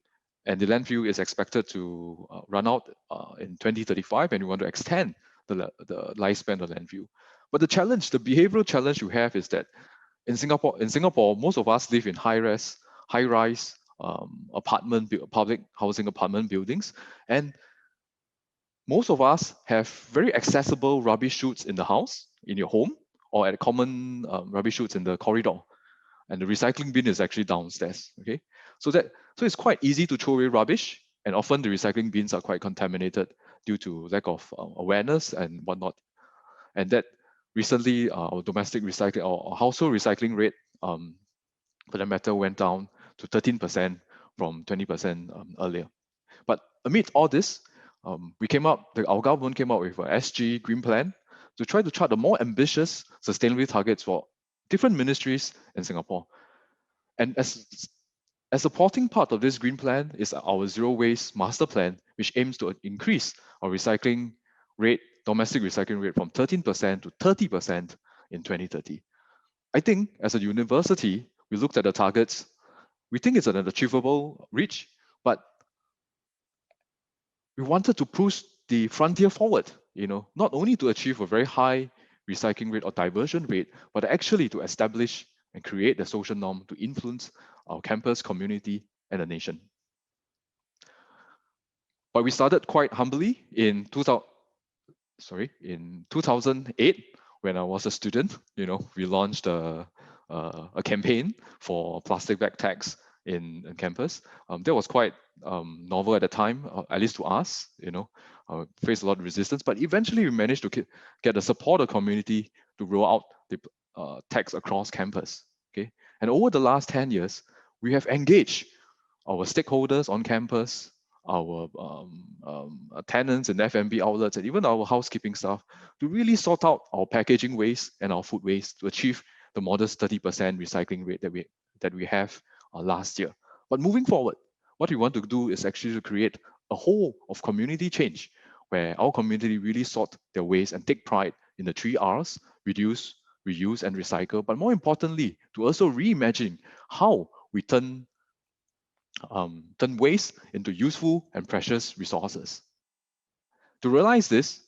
And the landfill is expected to run out in 2035, and we want to extend the lifespan of the landfill. But the challenge, the behavioral challenge you have is that in Singapore, most of us live in high-rise public housing apartment buildings, and most of us have very accessible rubbish chutes in the house, in your home, or at common rubbish chutes in the corridor. And the recycling bin is actually downstairs. Okay, so it's quite easy to throw away rubbish, and often the recycling bins are quite contaminated due to lack of awareness and whatnot. And that recently, our domestic recycling or household recycling rate, for that matter, went down to 13% from 20% earlier. But amid all this, our government came up with an SG Green Plan to try to chart a more ambitious sustainability targets for different ministries in Singapore. And as supporting part of this green plan is our zero waste master plan, which aims to increase our recycling rate, domestic recycling rate from 13% to 30% in 2030. I think as a university, we looked at the targets. We think it's an achievable reach, but we wanted to push the frontier forward, not only to achieve a very high recycling rate or diversion rate, but actually to establish and create the social norm to influence our campus, community, and the nation. But we started quite humbly in 2008, when I was a student. We launched a campaign for plastic bag tax in campus. That was quite novel at the time, at least to us. Faced a lot of resistance, but eventually we managed to get the support of the community to roll out the tax across campus. Okay, and over the last 10 years, we have engaged our stakeholders on campus, our tenants and F&B outlets, and even our housekeeping staff to really sort out our packaging waste and our food waste to achieve the modest 30% recycling rate that we have last year. But moving forward, what we want to do is actually to create a whole of community change, where our community really sort their waste and take pride in the 3 Rs: reduce, reuse, and recycle. But more importantly, to also reimagine how we turn waste into useful and precious resources. To realize this,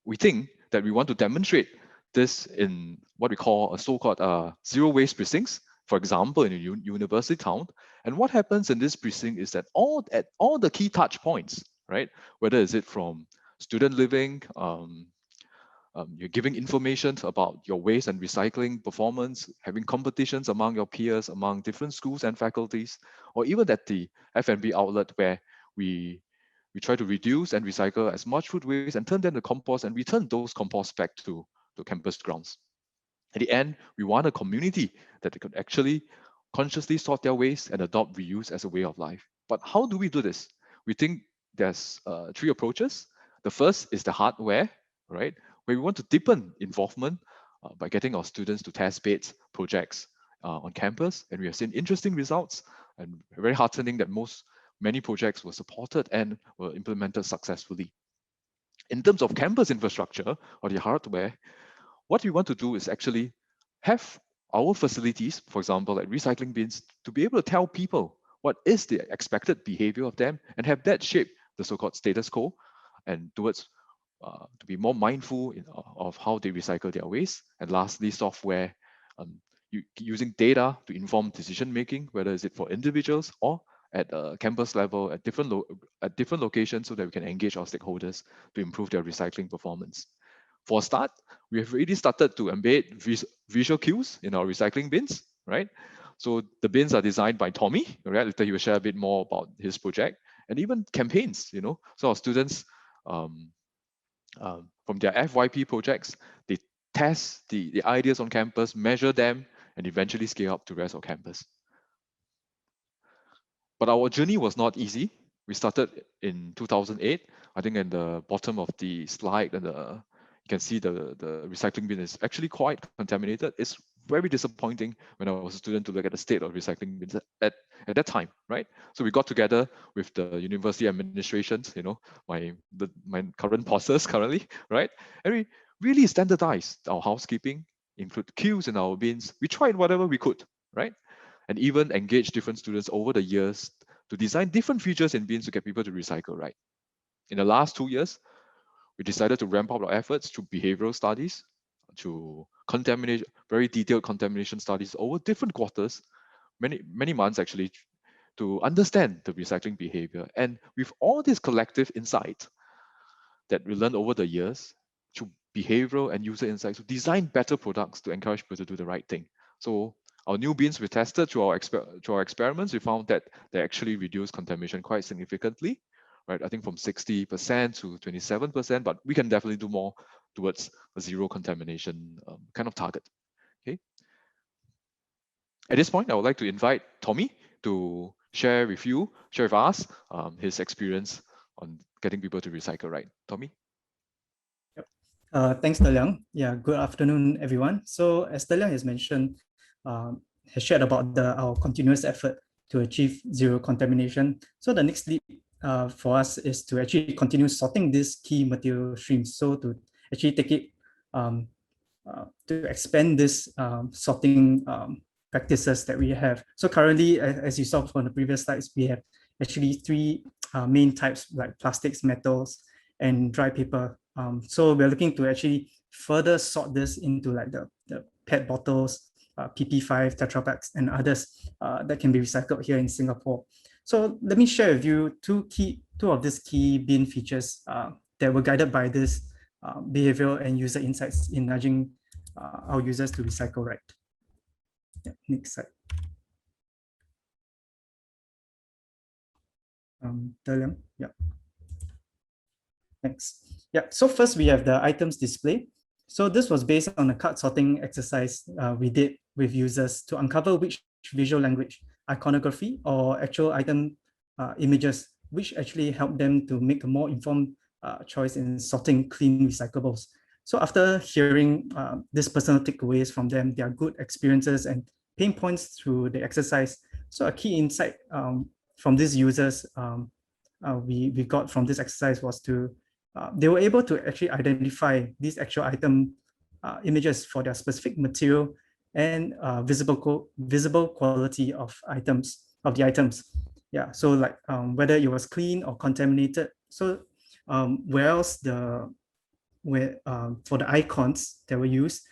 we think that we want to demonstrate this in what we call a so-called zero waste precincts, for example, in a university town. And what happens in this precinct is that at all the key touch points, right? Whether is it from student living, you're giving information about your waste and recycling performance, having competitions among your peers, among different schools and faculties, or even at the F&B outlet where we try to reduce and recycle as much food waste and turn them to compost and return those composts back to campus grounds. At the end, we want a community that could actually consciously sort their waste and adopt reuse as a way of life. But how do we do this? We think there's 3 approaches. The first is the hardware, right? Where we want to deepen involvement by getting our students to test beds projects on campus. And we have seen interesting results, and very heartening that many projects were supported and were implemented successfully. In terms of campus infrastructure or the hardware, what we want to do is actually have our facilities, for example, like recycling bins, to be able to tell people what is the expected behavior of them and have that shape the so-called status quo and towards to be more mindful of how they recycle their waste. And lastly, software, using data to inform decision making, whether is it for individuals or at a campus level at different locations, so that we can engage our stakeholders to improve their recycling performance. For a start, we have already started to embed visual cues in our recycling bins, right? So the bins are designed by Tommy, right? Later he will share a bit more about his project, and even campaigns, So our students from their FYP projects, they test the ideas on campus, measure them, and eventually scale up to the rest of campus. But our journey was not easy. We started in 2008. I think at the bottom of the slide, and you can see the recycling bin is actually quite contaminated. It's very disappointing when I was a student to look at the state of recycling bins at that time, right? So we got together with the university administrations, my current bosses currently, right? And we really standardized our housekeeping, include queues in our bins. We tried whatever we could, right? And even engage different students over the years to design different features in bins to get people to recycle, right? In the last 2 years, we decided to ramp up our efforts to behavioral studies, to contamination, very detailed contamination studies over different quarters, many months actually, to understand the recycling behavior. And with all this collective insight that we learned over the years, through behavioral and user insights, to design better products to encourage people to do the right thing. So our new bins we tested through our experiments, we found that they actually reduced contamination quite significantly, right? I think from 60% to 27%, but we can definitely do more towards a zero contamination kind of target. Okay. At this point, I would like to invite Tommy to share with us his experience on getting people to recycle, right? Tommy? Thanks, Daliang. Yeah, good afternoon, everyone. So as Daliang has mentioned, has shared about our continuous effort to achieve zero contamination. So the next leap for us is to actually continue sorting these key material streams. So to actually take it to expand this sorting practices that we have. So currently, as you saw from the previous slides, we have actually three main types, like plastics, metals, and dry paper. So we're looking to actually further sort this into like the PET bottles, PP5, Tetra Paks, and others that can be recycled here in Singapore. So let me share with you two of these key bin features that were guided by this behavioral and user insights in nudging our users to recycle right. Yeah, next slide. Yeah. Next. Yeah, so first we have the items display. So this was based on a card sorting exercise we did with users to uncover which visual language, iconography, or actual item images, which actually help them to make a more informed choice in sorting clean recyclables. So after hearing these personal takeaways from them, their good experiences and pain points through the exercise. So a key insight from these users we got from this exercise was to they were able to actually identify these actual item images for their specific material and visible quality of the items. Yeah, so like whether it was clean or contaminated. So whereas for the icons that were used,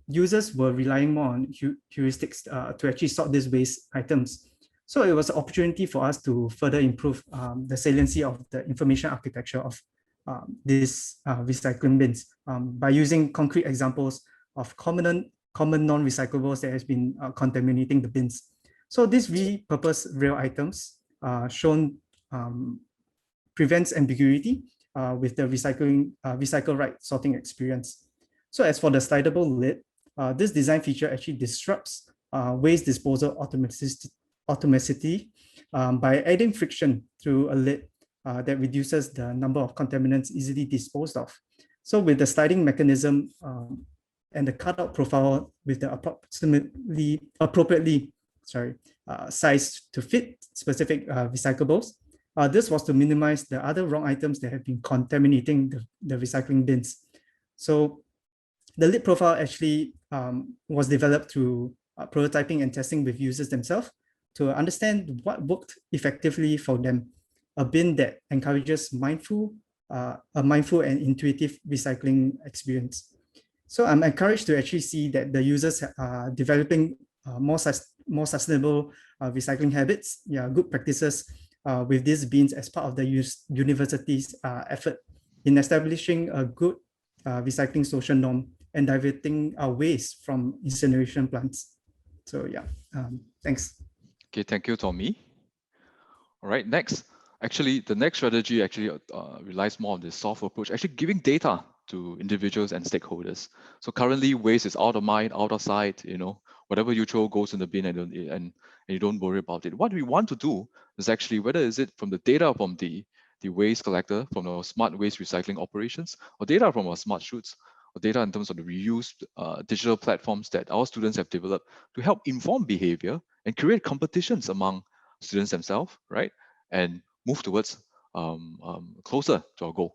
users were relying more on heuristics to actually sort these waste items. So it was an opportunity for us to further improve the saliency of the information architecture of these recycling bins by using concrete examples of common non-recyclables that has been contaminating the bins. So these repurposed real items shown prevents ambiguity with the recycle right sorting experience. So as for the slidable lid, this design feature actually disrupts waste disposal automaticity by adding friction through a lid that reduces the number of contaminants easily disposed of. So with the sliding mechanism and the cutout profile with the appropriately sized to fit specific recyclables, this was to minimize the other wrong items that have been contaminating the recycling bins. So the lid profile actually was developed through prototyping and testing with users themselves to understand what worked effectively for them. A bin that encourages a mindful and intuitive recycling experience. So I'm encouraged to actually see that the users are developing more sustainable recycling habits, good practices with these bins as part of the university's effort in establishing a good recycling social norm and diverting our waste from incineration plants. So yeah, thanks. Okay, thank you, Tommy. All right, next. Actually, the next strategy actually relies more on the soft approach, actually giving data to individuals and stakeholders. So currently, waste is out of mind, out of sight. Whatever you throw goes in the bin, and you don't worry about it. What we want to do is actually, whether is it from the data from the waste collector, from our smart waste recycling operations, or data from our smart chutes, or data in terms of the reused digital platforms that our students have developed to help inform behavior and create competitions among students themselves, right? And move towards closer to our goal.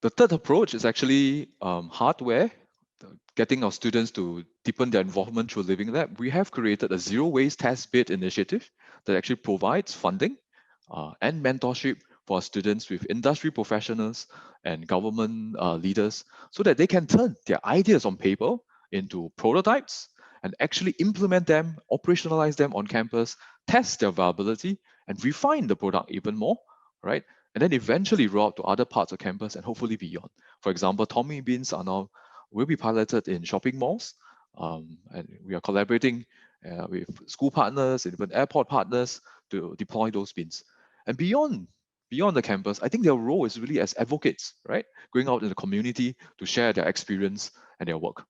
The third approach is actually hardware, getting our students to deepen their involvement through Living Lab. We have created a zero waste test bed initiative that actually provides funding and mentorship for our students with industry professionals and government leaders so that they can turn their ideas on paper into prototypes and actually implement them, operationalize them on campus, test their viability, and refine the product even more, right? And then eventually roll out to other parts of campus and hopefully beyond. For example, Tommy Beans will be piloted in shopping malls, and we are collaborating with school partners and even airport partners to deploy those bins. And beyond the campus, I think their role is really as advocates, right? Going out in the community to share their experience and their work.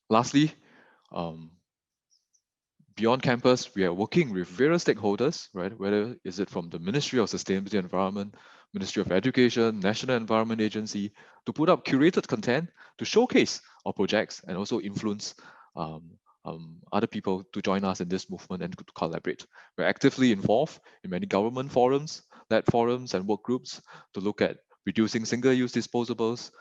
Lastly, beyond campus, we are working with various stakeholders, right? Whether is it from the Ministry of Sustainability and Environment, Ministry of Education, National Environment Agency, to put up curated content to showcase our projects and also influence other people to join us in this movement and to collaborate. We're actively involved in many government forums, led forums and work groups to look at reducing single-use disposables,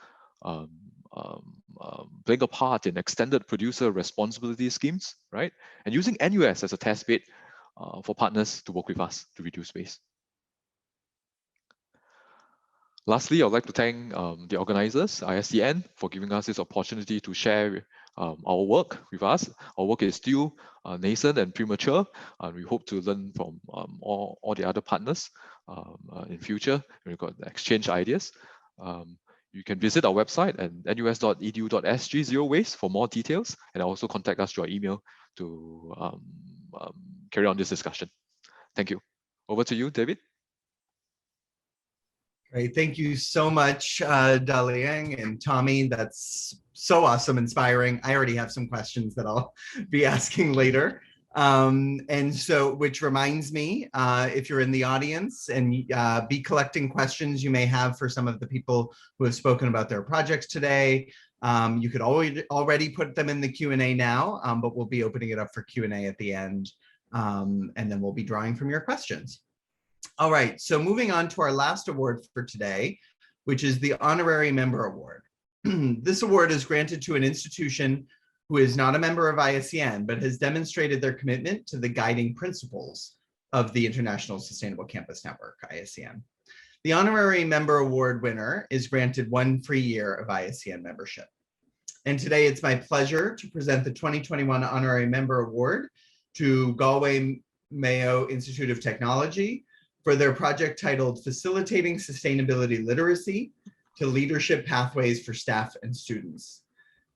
playing a part in extended producer responsibility schemes, right? And using NUS as a test bed for partners to work with us to reduce waste. Lastly, I'd like to thank the organizers, ISCN, for giving us this opportunity to share our work with us. Our work is still nascent and premature, and we hope to learn from all the other partners in future. We've got exchange ideas. You can visit our website at nus.edu.sg zero waste for more details, and also contact us through our email to carry on this discussion. Thank you. Over to you, David. Great, thank you so much, Daliang and Tommy. That's so awesome, inspiring. I already have some questions that I'll be asking later. And so, which reminds me, if you're in the audience and be collecting questions you may have for some of the people who have spoken about their projects today. You could already put them in the Q&A now, but we'll be opening it up for Q&A at the end. And then we'll be drawing from your questions. All right, so moving on to our last award for today, which is the Honorary Member Award. This award is granted to an institution who is not a member of ISCN, but has demonstrated their commitment to the guiding principles of the International Sustainable Campus Network, ISCN. The Honorary Member Award winner is granted 1 free year of ISCN membership. And today it's my pleasure to present the 2021 Honorary Member Award to Galway Mayo Institute of Technology for their project titled Facilitating Sustainability Literacy to Leadership Pathways for Staff and Students.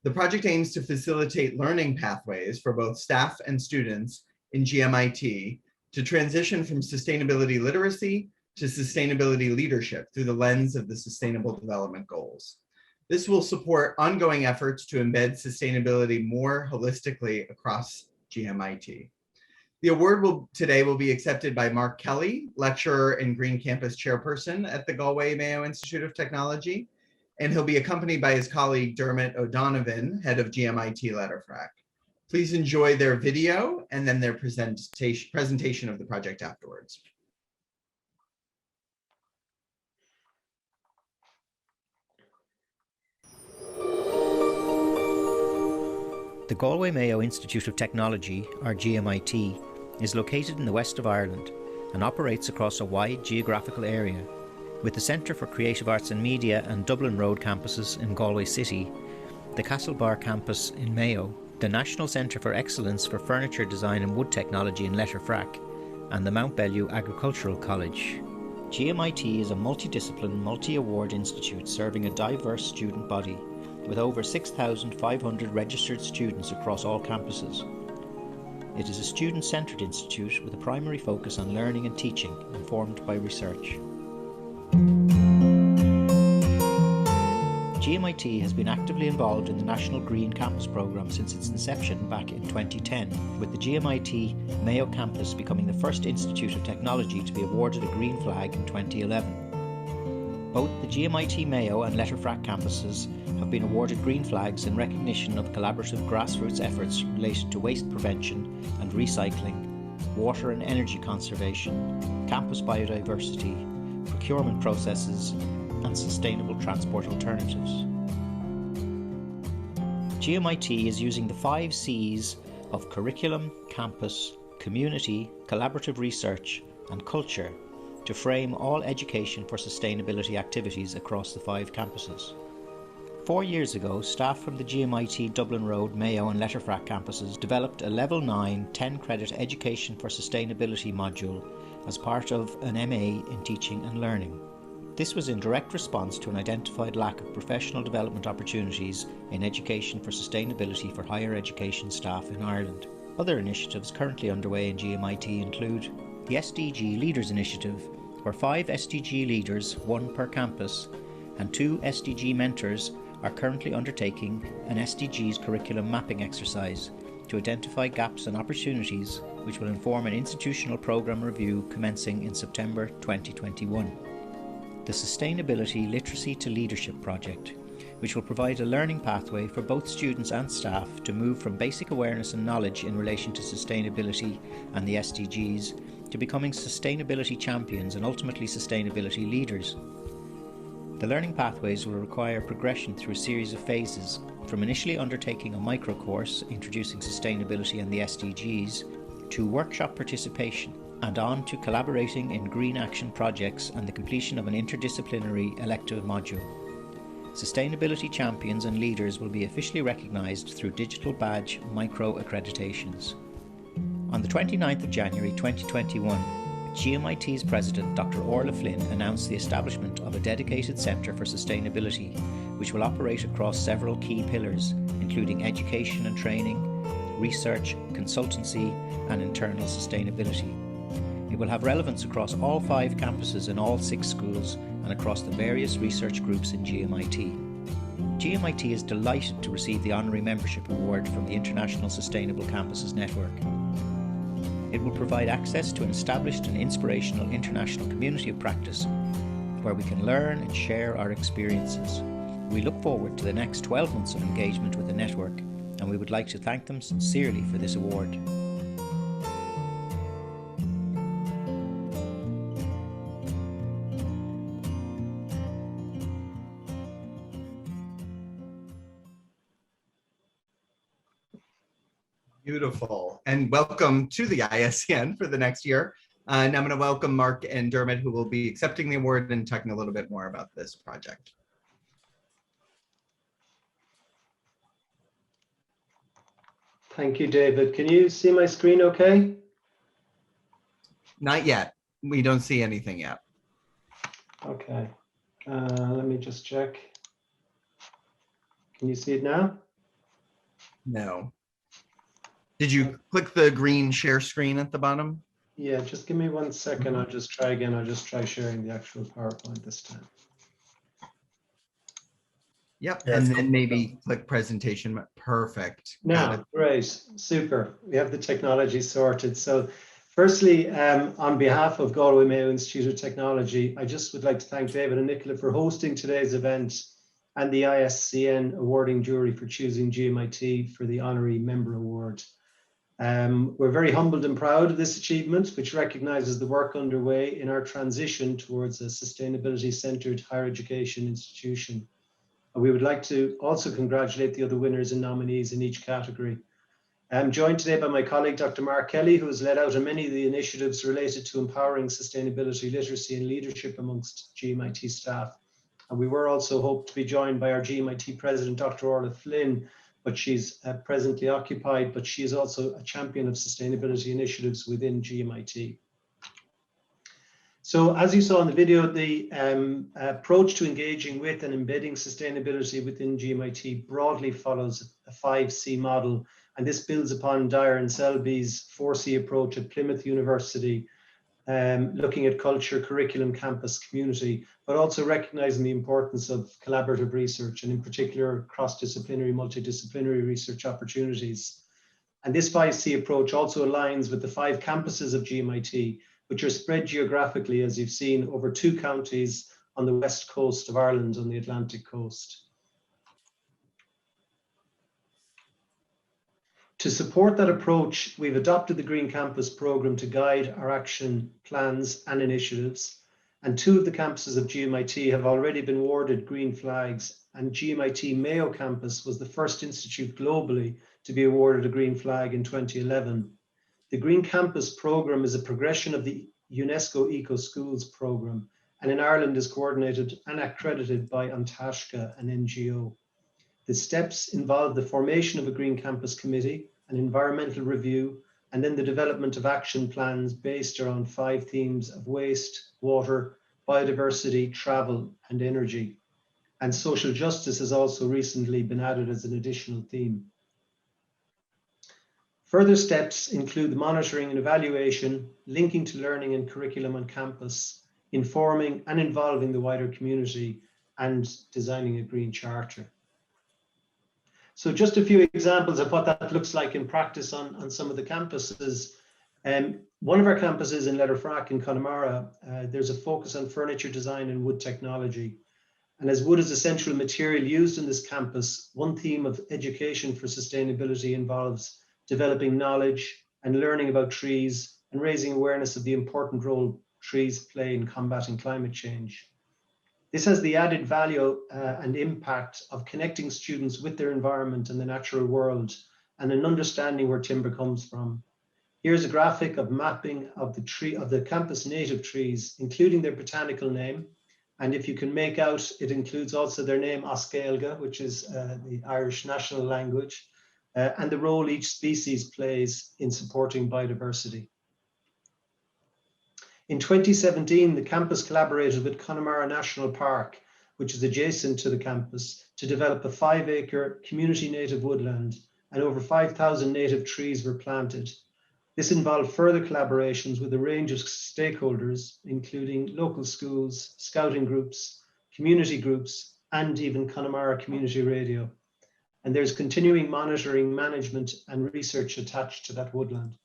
The project aims to facilitate learning pathways for both staff and students in GMIT to transition from sustainability literacy to sustainability leadership through the lens of the Sustainable Development Goals. This will support ongoing efforts to embed sustainability more holistically across GMIT. The award today will be accepted by Mark Kelly, lecturer and Green Campus chairperson at the Galway Mayo Institute of Technology, and he'll be accompanied by his colleague Dermot O'Donovan, head of GMIT Letterfrac. Please enjoy their video and then their presentation of the project afterwards. The Galway Mayo Institute of Technology, or GMIT, is located in the west of Ireland and operates across a wide geographical area, with the Centre for Creative Arts and Media and Dublin Road campuses in Galway City, the Castlebar campus in Mayo, the National Centre for Excellence for Furniture Design and Wood Technology in Letterfrac, and the Mount Bellew Agricultural College. GMIT is a multidiscipline, multi-award institute serving a diverse student body, with over 6,500 registered students across all campuses. It is a student-centred institute with a primary focus on learning and teaching, informed by research. GMIT has been actively involved in the National Green Campus programme since its inception back in 2010, with the GMIT Mayo campus becoming the first institute of technology to be awarded a green flag in 2011. Both the GMIT Mayo and Letterfrac campuses have been awarded green flags in recognition of collaborative grassroots efforts related to waste prevention and recycling, water and energy conservation, campus biodiversity, procurement processes, and sustainable transport alternatives. GMIT is using the 5 C's of curriculum, campus, community, collaborative research, and culture to frame all education for sustainability activities across the 5 campuses. 4 years ago, staff from the GMIT Dublin Road, Mayo and Letterfrack campuses developed a Level 9 10-credit Education for Sustainability module as part of an MA in Teaching and Learning. This was in direct response to an identified lack of professional development opportunities in education for sustainability for higher education staff in Ireland. Other initiatives currently underway in GMIT include the SDG Leaders Initiative, where 5 SDG leaders, 1 per campus, and 2 SDG mentors are currently undertaking an SDGs curriculum mapping exercise to identify gaps and opportunities which will inform an institutional programme review commencing in September 2021. The Sustainability Literacy to Leadership project, which will provide a learning pathway for both students and staff to move from basic awareness and knowledge in relation to sustainability and the SDGs to becoming sustainability champions and ultimately sustainability leaders. The learning pathways will require progression through a series of phases, from initially undertaking a micro course introducing sustainability and the SDGs, to workshop participation, and on to collaborating in green action projects and the completion of an interdisciplinary elective module. Sustainability champions and leaders will be officially recognised through digital badge micro accreditations. On the 29th of January 2021, GMIT's President Dr. Orla Flynn announced the establishment of a dedicated Centre for Sustainability, which will operate across several key pillars, including education and training, research, consultancy, and internal sustainability. It will have relevance across all 5 campuses in all 6 schools and across the various research groups in GMIT. GMIT is delighted to receive the Honorary Membership Award from the International Sustainable Campuses Network. It will provide access to an established and inspirational international community of practice where we can learn and share our experiences. We look forward to the next 12 months of engagement with the network, and we would like to thank them sincerely for this award. Beautiful. And welcome to the ISCN for the next year. And I'm going to welcome Mark and Dermot, who will be accepting the award and talking a little bit more about this project. Thank you, David. Can you see my screen okay? Not yet. We don't see anything yet. Okay. Let me just check. Can you see it now? No. Did you click the green share screen at the bottom? Yeah, just give me 1 second. I'll just try again. I'll just try sharing the actual PowerPoint this time. Yep, and then maybe click presentation. Perfect. Now, great, super. We have the technology sorted. So firstly, on behalf of Galway Mayo Institute of Technology, I just would like to thank David and Nicola for hosting today's event and the ISCN awarding jury for choosing GMIT for the Honorary Member Award. We're very humbled and proud of this achievement, which recognises the work underway in our transition towards a sustainability-centred higher education institution. We would like to also congratulate the other winners and nominees in each category. I'm joined today by my colleague, Dr. Mark Kelly, who has led out on many of the initiatives related to empowering sustainability, literacy and leadership amongst GMIT staff. And we were also hoped to be joined by our GMIT President, Dr. Orla Flynn, but she's presently occupied, but she is also a champion of sustainability initiatives within GMIT. So as you saw in the video, the approach to engaging with and embedding sustainability within GMIT broadly follows a 5C model, and this builds upon Dyer and Selby's 4C approach at Plymouth University, looking at culture, curriculum, campus, community, but also recognizing the importance of collaborative research and in particular cross-disciplinary, multidisciplinary research opportunities. And this 5C approach also aligns with the 5 campuses of GMIT, which are spread geographically, as you've seen, over 2 counties on the west coast of Ireland on the Atlantic coast. To support that approach, we've adopted the Green Campus programme to guide our action plans and initiatives. and 2 of the campuses of GMIT have already been awarded green flags, and GMIT Mayo campus was the first institute globally to be awarded a green flag in 2011. The Green Campus program is a progression of the UNESCO Eco Schools program, and in Ireland is coordinated and accredited by Antashka, an NGO. The steps involve the formation of a Green Campus committee, an environmental review, and then the development of action plans based around 5 themes of waste, water, biodiversity, travel, and energy. And social justice has also recently been added as an additional theme. Further steps include the monitoring and evaluation, linking to learning and curriculum on campus, informing and involving the wider community, and designing a green charter. So just a few examples of what that looks like in practice on some of the campuses. One of our campuses in Letterfrack in Connemara, there's a focus on furniture design and wood technology. And as wood is a central material used in this campus, one theme of education for sustainability involves developing knowledge and learning about trees and raising awareness of the important role trees play in combating climate change. This has the added value and impact of connecting students with their environment and the natural world and an understanding where timber comes from. Here's a graphic of mapping of the campus native trees, including their botanical name. And if you can make out, it includes also their name Oscailga, which is the Irish national language, and the role each species plays in supporting biodiversity. In 2017, the campus collaborated with Connemara National Park, which is adjacent to the campus, to develop a 5-acre community native woodland, and over 5,000 native trees were planted. This involved further collaborations with a range of stakeholders, including local schools, scouting groups, community groups, and even Connemara Community Radio. And there's continuing monitoring, management, and research attached to that woodland.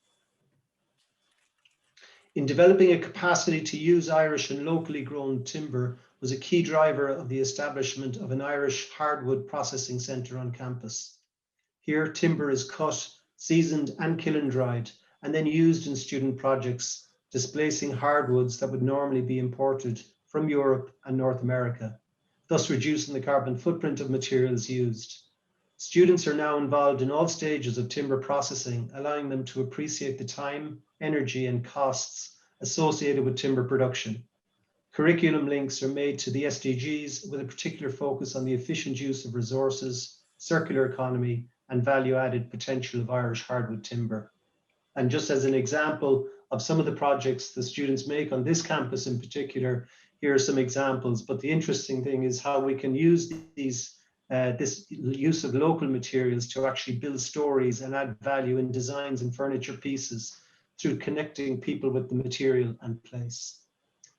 In developing a capacity to use Irish and locally grown timber was a key driver of the establishment of an Irish hardwood processing centre on campus. Here, timber is cut, seasoned, and kiln dried, and then used in student projects, displacing hardwoods that would normally be imported from Europe and North America, thus reducing the carbon footprint of materials used. Students are now involved in all stages of timber processing, allowing them to appreciate the time, energy, and costs associated with timber production. Curriculum links are made to the SDGs with a particular focus on the efficient use of resources, circular economy, and value-added potential of Irish hardwood timber. And just as an example of some of the projects the students make on this campus in particular, here are some examples. But the interesting thing is how we can use this use of local materials to actually build stories and add value in designs and furniture pieces through connecting people with the material and place.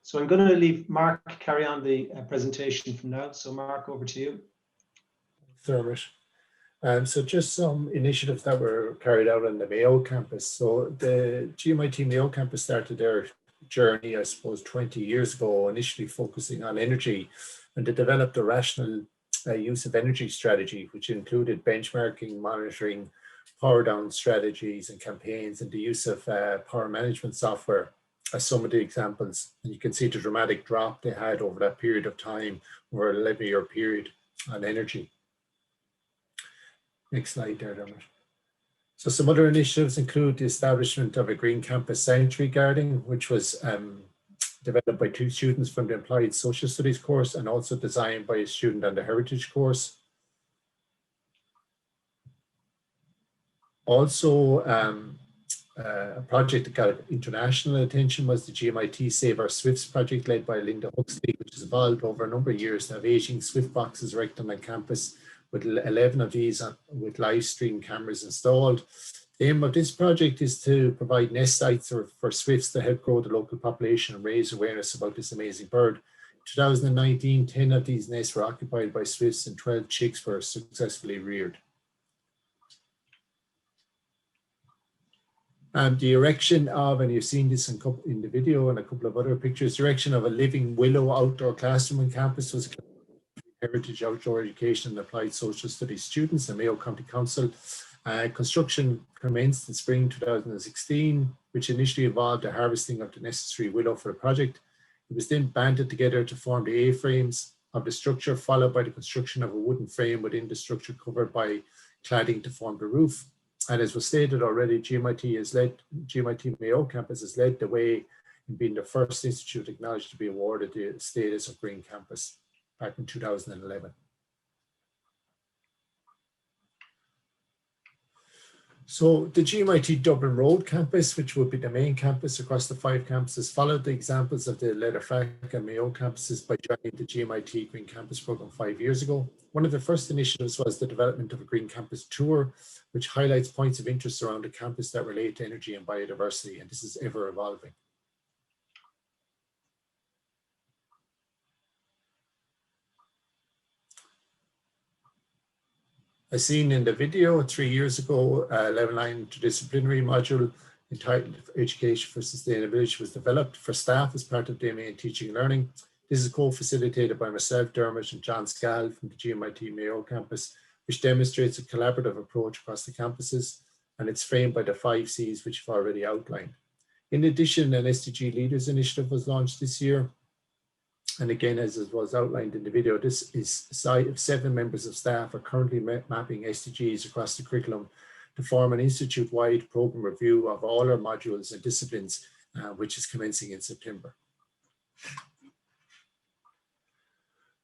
So I'm going to leave Mark carry on the presentation from now. So Mark, over to you. Dermot. So just some initiatives that were carried out on the Mayo campus. So the GMIT Mayo campus started their journey, I suppose, 20 years ago, initially focusing on energy, and they developed a rational use of energy strategy, which included benchmarking, monitoring, power down strategies and campaigns, and the use of power management software as some of the examples. And you can see the dramatic drop they had over that period of time, over an 11-year period on energy. Next slide there, Dermot. So some other initiatives include the establishment of a Green Campus Sanctuary Garden, which was developed by 2 students from the Applied Social Studies course and also designed by a student on the Heritage course. Also, a project that got international attention was the GMIT Save Our Swifts project, led by Linda Huxley, which has evolved over a number of years to have 18 Swift boxes erected on campus, with 11 of these with live stream cameras installed. The aim of this project is to provide nest sites for swifts to help grow the local population and raise awareness about this amazing bird. In 2019, 10 of these nests were occupied by swifts and 12 chicks were successfully reared. The erection of, and you've seen this in the video and a couple of other pictures, the erection of a living willow outdoor classroom on campus was Heritage Outdoor Education and Applied Social Studies students and Mayo County Council. Construction commenced in spring 2016, which initially involved the harvesting of the necessary willow for the project. It was then banded together to form the A-frames of the structure, followed by the construction of a wooden frame within the structure covered by cladding to form the roof. And as was stated already, GMIT Mayo campus has led the way in being the first institute acknowledged to be awarded the status of Green Campus back in 2011. So the GMIT Dublin Road campus, which will be the main campus across the 5 campuses, followed the examples of the Letterfrack and Mayo campuses by joining the GMIT Green Campus program 5 years ago. One of the first initiatives was the development of a Green Campus tour, which highlights points of interest around the campus that relate to energy and biodiversity, and this is ever evolving. As seen in the video 3 years ago, Level 9 interdisciplinary module entitled Education for Sustainability was developed for staff as part of DMA in Teaching and Learning. This is co-facilitated by myself, Dermot, and John Scal from the GMIT Mayo campus, which demonstrates a collaborative approach across the campuses, and it's framed by the 5 C's, which I've already outlined. In addition, an SDG Leaders Initiative was launched this year. And again, as it was outlined in the video, this is a site of 7 members of staff are currently mapping SDGs across the curriculum to form an institute-wide program review of all our modules and disciplines, which is commencing in September.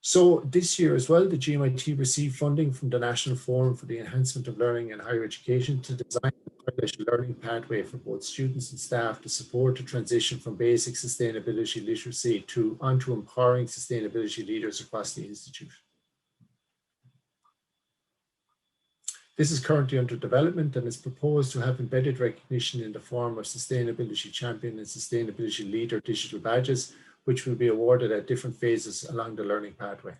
So this year as well, the GMIT received funding from the National Forum for the Enhancement of Learning and Higher Education to design a learning pathway for both students and staff to support the transition from basic sustainability literacy onto empowering sustainability leaders across the institute. This is currently under development and is proposed to have embedded recognition in the form of Sustainability Champion and Sustainability Leader digital badges, which will be awarded at different phases along the learning pathway.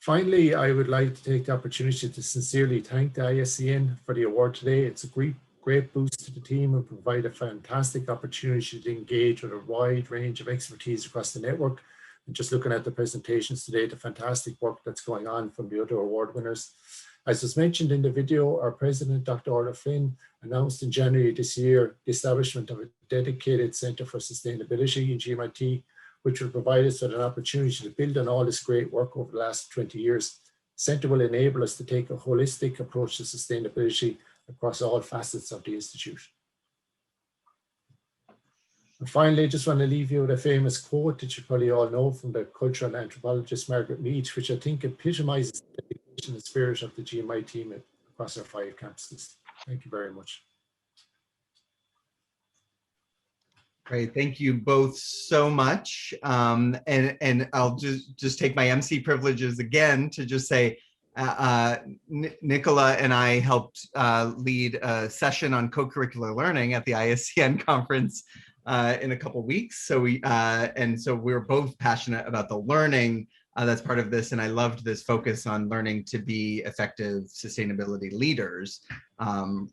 Finally, I would like to take the opportunity to sincerely thank the ISCN for the award today. It's a great boost to the team and provide a fantastic opportunity to engage with a wide range of expertise across the network. And just looking at the presentations today, the fantastic work that's going on from the other award winners. As was mentioned in the video, our president, Dr. Orla Flynn, announced in January this year the establishment of a dedicated Centre for Sustainability in GMIT, which will provide us with an opportunity to build on all this great work over the last 20 years. The Centre will enable us to take a holistic approach to sustainability across all facets of the Institute. And finally, I just want to leave you with a famous quote that you probably all know from the cultural anthropologist Margaret Mead, which I think epitomizes the dedication and spirit of the GMI team across our 5 campuses. Thank you very much. Great, thank you both so much. And I'll just take my MC privileges again to just say, Nicola and I helped lead a session on co-curricular learning at the ISCN conference in a couple weeks. So we're both passionate about the learning that's part of this. And I loved this focus on learning to be effective sustainability leaders,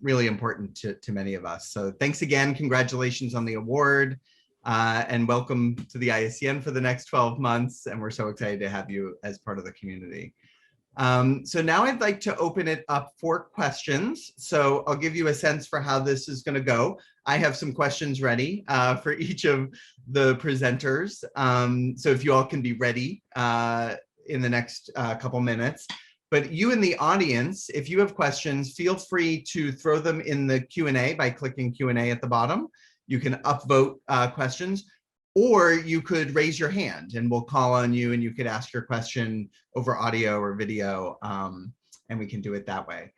really important to many of us. So thanks again, congratulations on the award, and welcome to the ISCN for the next 12 months. And we're so excited to have you as part of the community. So now I'd like to open it up for questions. So I'll give you a sense for how this is going to go. I have some questions ready for each of the presenters. So if you all can be ready in the next couple minutes. But you in the audience, if you have questions, feel free to throw them in the Q&A by clicking Q&A at the bottom. You can upvote questions, or you could raise your hand and we'll call on you and you could ask your question over audio or video, and we can do it that way.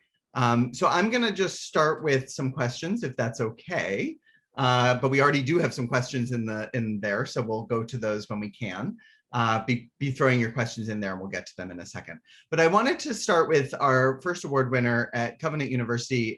So I'm gonna just start with some questions if that's okay. But we already do have some questions in there, so we'll go to those when we can. Be throwing your questions in there and we'll get to them in a second. But I wanted to start with our first award winner at Covenant University,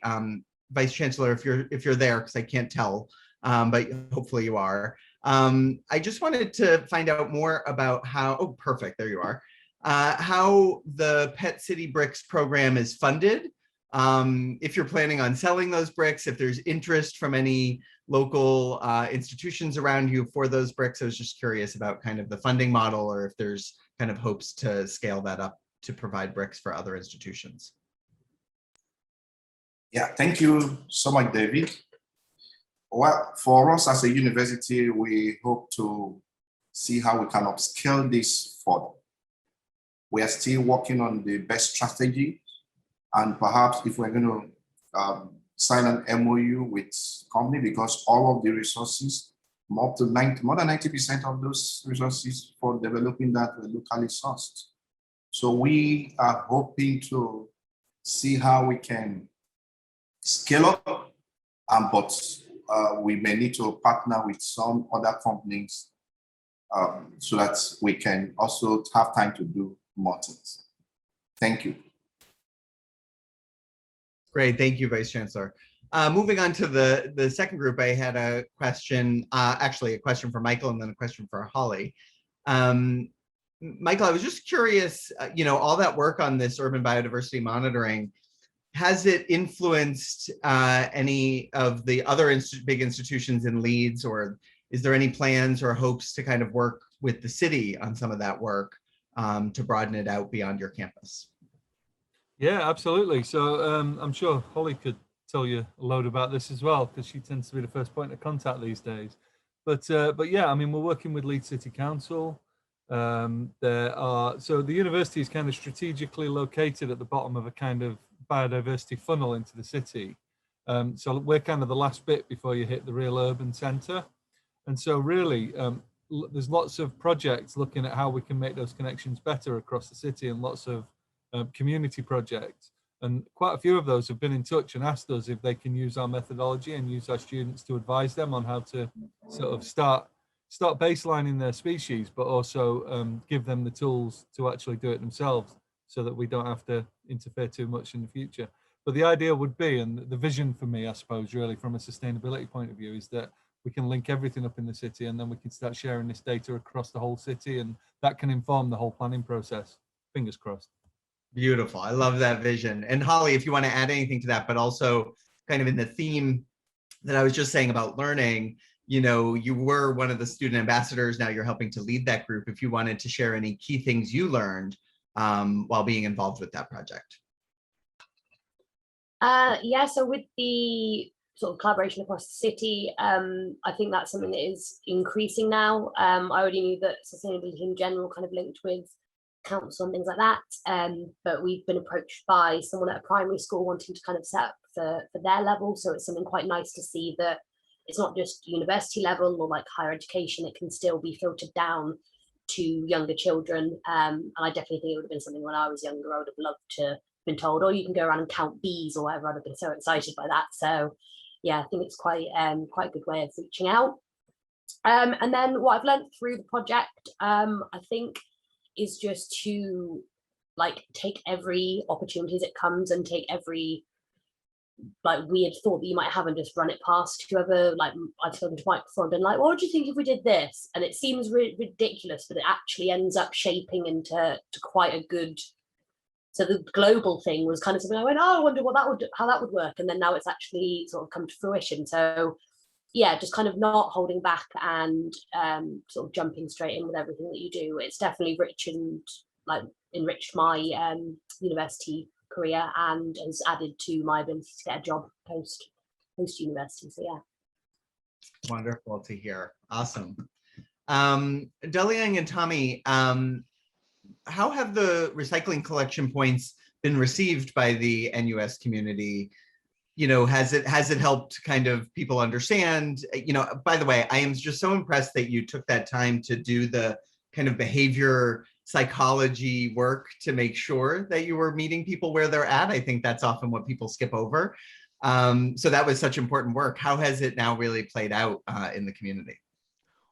Vice Chancellor, if you're there, because I can't tell, but hopefully you are. I just wanted to find out more about how, oh, perfect, there you are, how the Pet City Bricks program is funded, if you're planning on selling those bricks, if there's interest from any local institutions around you for those bricks. I was just curious about kind of the funding model, or if there's kind of hopes to scale that up to provide bricks for other institutions. Yeah, thank you so much, David. Well, for us as a university, we hope to see how we can upscale this further. We are still working on the best strategy, and perhaps if we're going to sign an MOU with company, because all of the resources, more than 90% of those resources for developing that were locally sourced. So we are hoping to see how we can scale up, but we may need to partner with some other companies so that we can also have time to do more things. Thank you. Great, thank you, Vice Chancellor. Moving on to the second group, I had a question, actually a question for Michael and then a question for Holly. Michael, I was just curious, all that work on this urban biodiversity monitoring, has it influenced any of the other big institutions in Leeds, or is there any plans or hopes to kind of work with the city on some of that work to broaden it out beyond your campus? Yeah, absolutely. So I'm sure Holly could tell you a load about this as well, because she tends to be the first point of contact these days. But yeah, I mean, we're working with Leeds City Council. So the university is kind of strategically located at the bottom of a kind of biodiversity funnel into the city. So we're kind of the last bit before you hit the real urban centre. And so really, there's lots of projects looking at how we can make those connections better across the city, and lots of community projects. And quite a few of those have been in touch and asked us if they can use our methodology and use our students to advise them on how to sort of start baselining their species, but also give them the tools to actually do it themselves, so that we don't have to interfere too much in the future. But the idea would be, and the vision for me, I suppose, really from a sustainability point of view, is that we can link everything up in the city, and then we can start sharing this data across the whole city, and that can inform the whole planning process. Fingers crossed. Beautiful. I love that vision. And Holly, if you want to add anything to that, but also kind of in the theme that I was just saying about learning, you were one of the student ambassadors. Now you're helping to lead that group. If you wanted to share any key things you learned while being involved with that project. Yeah, so with the sort of collaboration across the city, I think that's something that is increasing now. I already knew that sustainability in general kind of linked with council and things like that, but we've been approached by someone at a primary school wanting to kind of set up for their level. So it's something quite nice to see that it's not just university level or like higher education, it can still be filtered down to younger children. And I definitely think it would have been something when I was younger, I would have loved to have been told, oh, you can go around and count bees or whatever. I'd have been so excited by that. So yeah, I think it's quite a good way of reaching out. And then what I've learned through the project, I think, is just to like take every opportunity as it comes, and take every like weird thought that you might have and just run it past whoever. Like I've spoken to Mike before and been like, what would you think if we did this? And it seems ridiculous, but it actually ends up shaping into quite a good. So the global thing was kind of something I went, oh, I wonder how that would work, and then now it's actually sort of come to fruition. So yeah, just kind of not holding back and sort of jumping straight in with everything that you do. It's definitely enriched my university career, and has added to my ability to get a job post university. So yeah. Wonderful to hear. Awesome. Deliang and Tommy, how have the recycling collection points been received by the NUS community? Has it helped kind of people understand? By the way, I am just so impressed that you took that time to do the kind of behavior psychology work to make sure that you were meeting people where they're at. I think that's often what people skip over. So that was such important work. How has it now really played out in the community?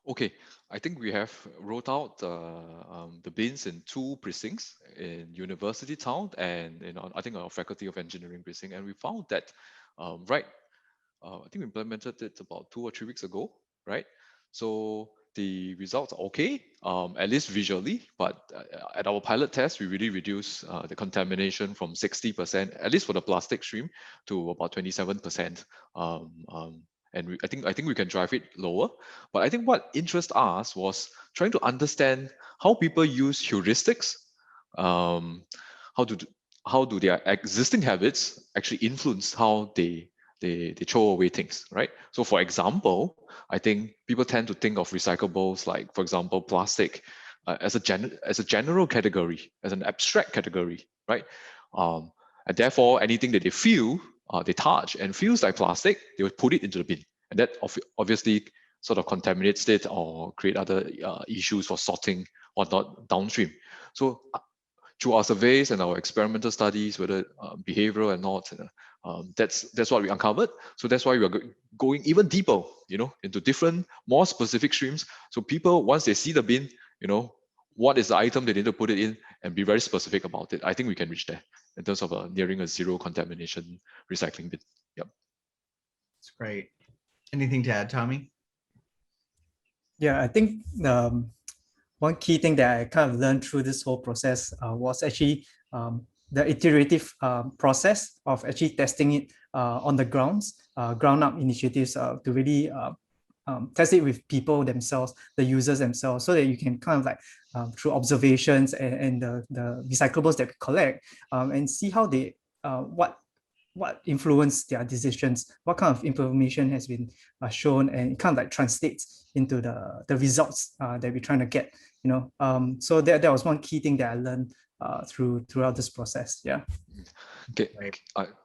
Okay, I think we have rolled out the bins in 2 precincts in University Town and I think our Faculty of Engineering precinct, and we found that I think we implemented it about 2 or 3 weeks ago, right? So the results are okay, at least visually, but at our pilot test, we really reduced the contamination from 60%, at least for the plastic stream, to about 27%. And I think we can drive it lower. But I think what interests us was trying to understand how people use heuristics, how do their existing habits actually influence how they they throw away things, right? So for example, I think people tend to think of recyclables like, for example, plastic as a general category, as an abstract category, right? And therefore, anything that they feel, they touch and feels like plastic, they would put it into the bin. And that obviously sort of contaminates it or create other issues for sorting or not downstream. So through our surveys and our experimental studies, whether behavioral or not, that's what we uncovered. So that's why we are going even deeper, into different, more specific streams. So people, once they see the bin, what is the item they need to put it in, and be very specific about it. I think we can reach there in terms of nearing a zero contamination recycling bin. Yep. That's great. Anything to add, Tommy? Yeah, I think one key thing that I kind of learned through this whole process was actually the iterative process of actually testing it on the ground up initiatives to really test it with people themselves, the users themselves, so that you can kind of like through observations and the recyclables that we collect and see how they what influenced their decisions, what kind of information has been shown, and it kind of like translates into the results that we're trying to get, so that was one key thing that I learned throughout this process. Yeah. Okay.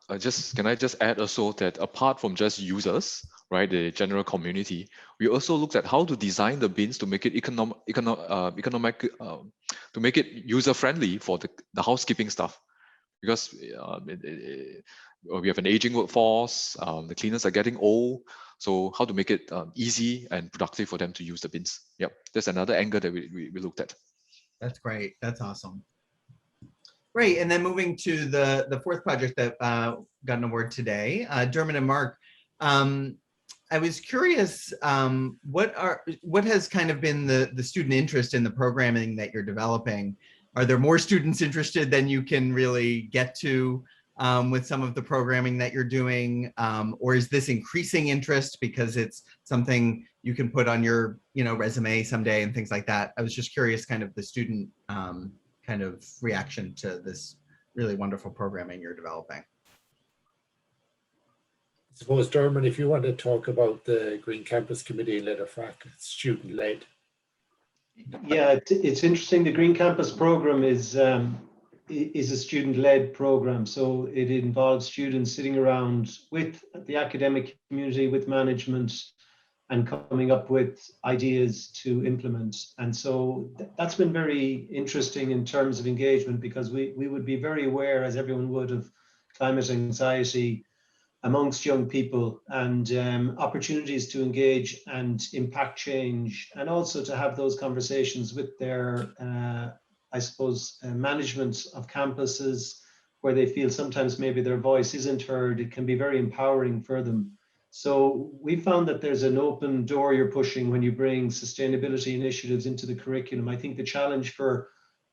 Can I just add also that apart from just users, right, the general community, we also looked at how to design the bins to make it economic, to make it user friendly for the housekeeping stuff, because we have an aging workforce, the cleaners are getting old, so how to make it easy and productive for them to use the bins. Yep, that's another angle that we looked at. That's great. That's awesome. Great. And then moving to the fourth project that got an award today, Dermot and Mark. I was curious, what has kind of been the student interest in the programming that you're developing? Are there more students interested than you can really get to with some of the programming that you're doing? Or is this increasing interest because it's something you can put on your resume someday and things like that? I was just curious, kind of the student kind of reaction to this really wonderful programming you're developing. I suppose, Dermot, if you want to talk about the Green Campus Committee led a FRAC, student-led. Yeah, it's interesting. The Green Campus program is a student-led program. So it involves students sitting around with the academic community, with management, and coming up with ideas to implement. And so that's been very interesting in terms of engagement, because we would be very aware, as everyone would, of climate anxiety amongst young people, and opportunities to engage and impact change, and also to have those conversations with their, I suppose, management of campuses, where they feel sometimes maybe their voice isn't heard. It can be very empowering for them. So we found that there's an open door you're pushing when you bring sustainability initiatives into the curriculum. I think the challenge for,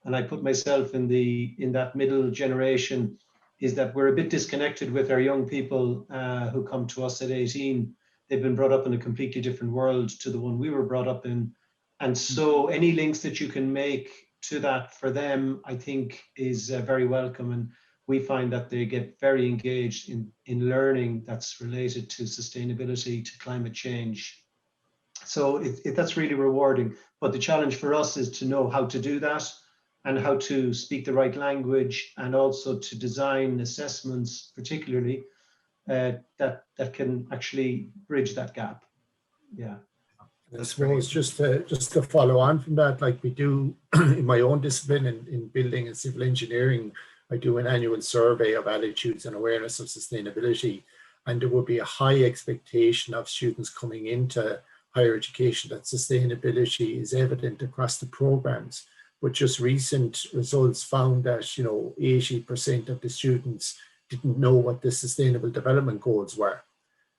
and I put myself in that middle generation, is that we're a bit disconnected with our young people who come to us at 18. They've been brought up in a completely different world to the one we were brought up in. And so any links that you can make to that for them, I think, is very welcome. And we find that they get very engaged in learning that's related to sustainability, to climate change. So that's really rewarding. But the challenge for us is to know how to do that, and how to speak the right language, and also to design assessments, particularly that can actually bridge that gap. Yeah. I suppose just to follow on from that, like we do in my own discipline in building and civil engineering, I do an annual survey of attitudes and awareness of sustainability, and there will be a high expectation of students coming into higher education that sustainability is evident across the programs. But just recent results found that 80% of the students didn't know what the Sustainable Development Goals were.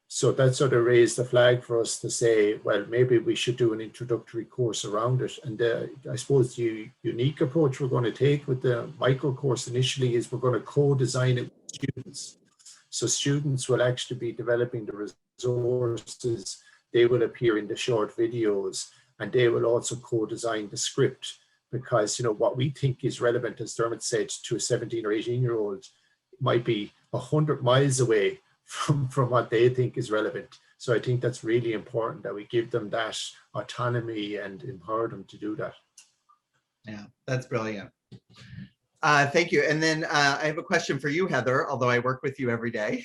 So that sort of raised the flag for us to say, well, maybe we should do an introductory course around it. And I suppose the unique approach we're going to take with the micro course initially is we're going to co-design it with students. So students will actually be developing the resources, they will appear in the short videos, and they will also co-design the script. Because what we think is relevant, as Dermot said, to a 17 or 18-year-old might be 100 miles away from what they think is relevant. So I think that's really important that we give them that autonomy and empower them to do that. Yeah, that's brilliant. Thank you. And then I have a question for you, Heather, although I work with you every day.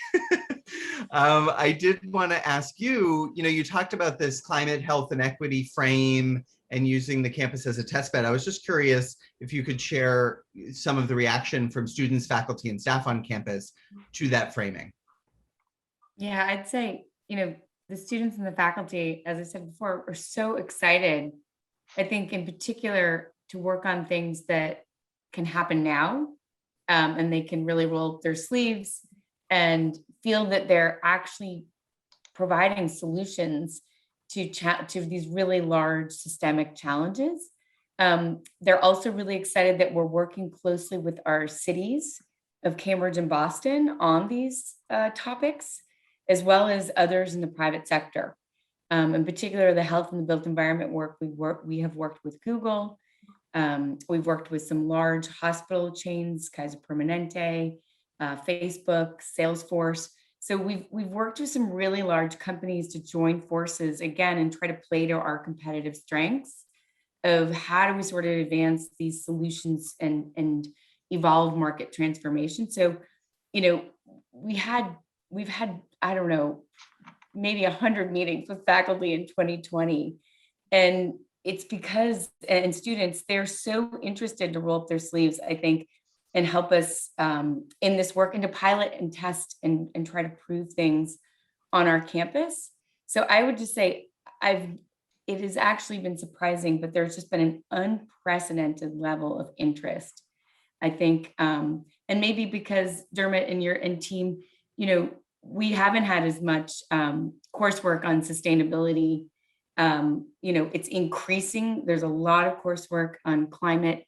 I did want to ask you, you talked about this climate, health, and equity frame and using the campus as a test bed. I was just curious if you could share some of the reaction from students, faculty, and staff on campus to that framing. Yeah, I'd say, the students and the faculty, as I said before, are so excited. I think in particular to work on things that can happen now, and they can really roll up their sleeves and feel that they're actually providing solutions to these really large systemic challenges. They're also really excited that we're working closely with our cities of Cambridge and Boston on these topics, as well as others in the private sector. In particular, the health and the built environment work, we have worked with Google. We've worked with some large hospital chains, Kaiser Permanente, Facebook, Salesforce. So we've worked with some really large companies to join forces again and try to play to our competitive strengths of how do we sort of advance these solutions and evolve market transformation. So, we've had, I don't know, maybe 100 meetings with faculty in 2020. And it's because, and students, they're so interested to roll up their sleeves, I think, and help us in this work and to pilot and test and try to prove things on our campus. So I would just say, it has actually been surprising, but there's just been an unprecedented level of interest, I think. And maybe because Dermot and your team, we haven't had as much coursework on sustainability. It's increasing. There's a lot of coursework on climate,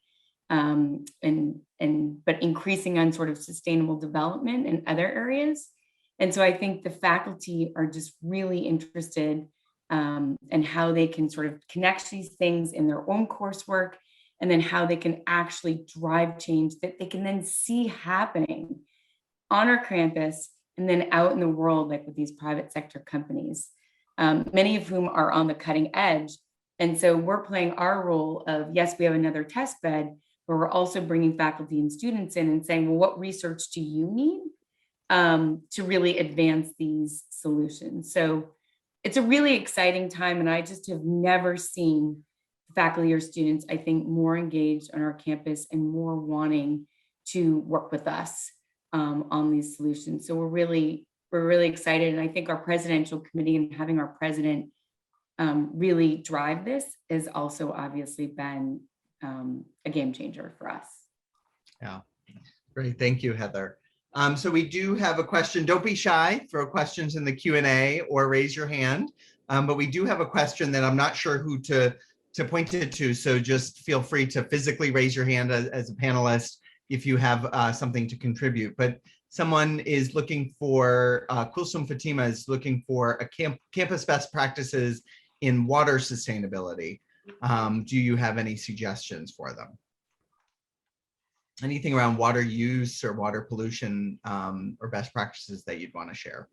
but increasing on sort of sustainable development in other areas. And so I think the faculty are just really interested in how they can sort of connect these things in their own coursework, and then how they can actually drive change that they can then see happening on our campus and then out in the world, like with these private sector companies, many of whom are on the cutting edge. And so we're playing our role of, yes, we have another test bed, but we're also bringing faculty and students in and saying, well, what research do you need to really advance these solutions? So it's a really exciting time. And I just have never seen faculty or students, I think, more engaged on our campus and more wanting to work with us on these solutions. So we're really excited. And I think our presidential committee and having our president really drive this has also obviously been a game changer for us. Yeah, great. Thank you, Heather. So we do have a question. Don't be shy, throw questions in the Q&A or raise your hand. But we do have a question that I'm not sure who to point it to. So just feel free to physically raise your hand as a panelist if you have something to contribute. But someone is looking for, Kulsum Fatima is looking for a campus best practices in water sustainability. Do you have any suggestions for them? Anything around water use or water pollution or best practices that you'd want to share?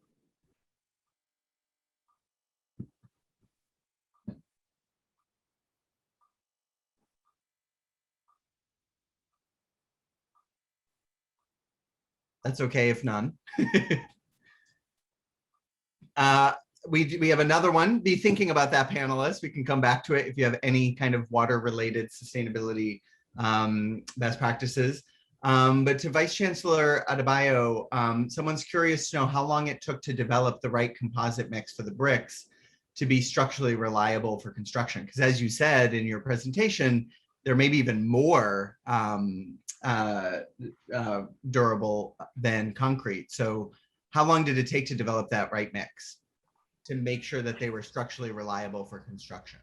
That's okay if none. We have another one. Be thinking about that, panelists. We can come back to it if you have any kind of water-related sustainability best practices. But to Vice Chancellor Adebayo, someone's curious to know how long it took to develop the right composite mix for the bricks to be structurally reliable for construction. Because as you said in your presentation, there may be even more durable than concrete. So how long did it take to develop that right mix to make sure that they were structurally reliable for construction?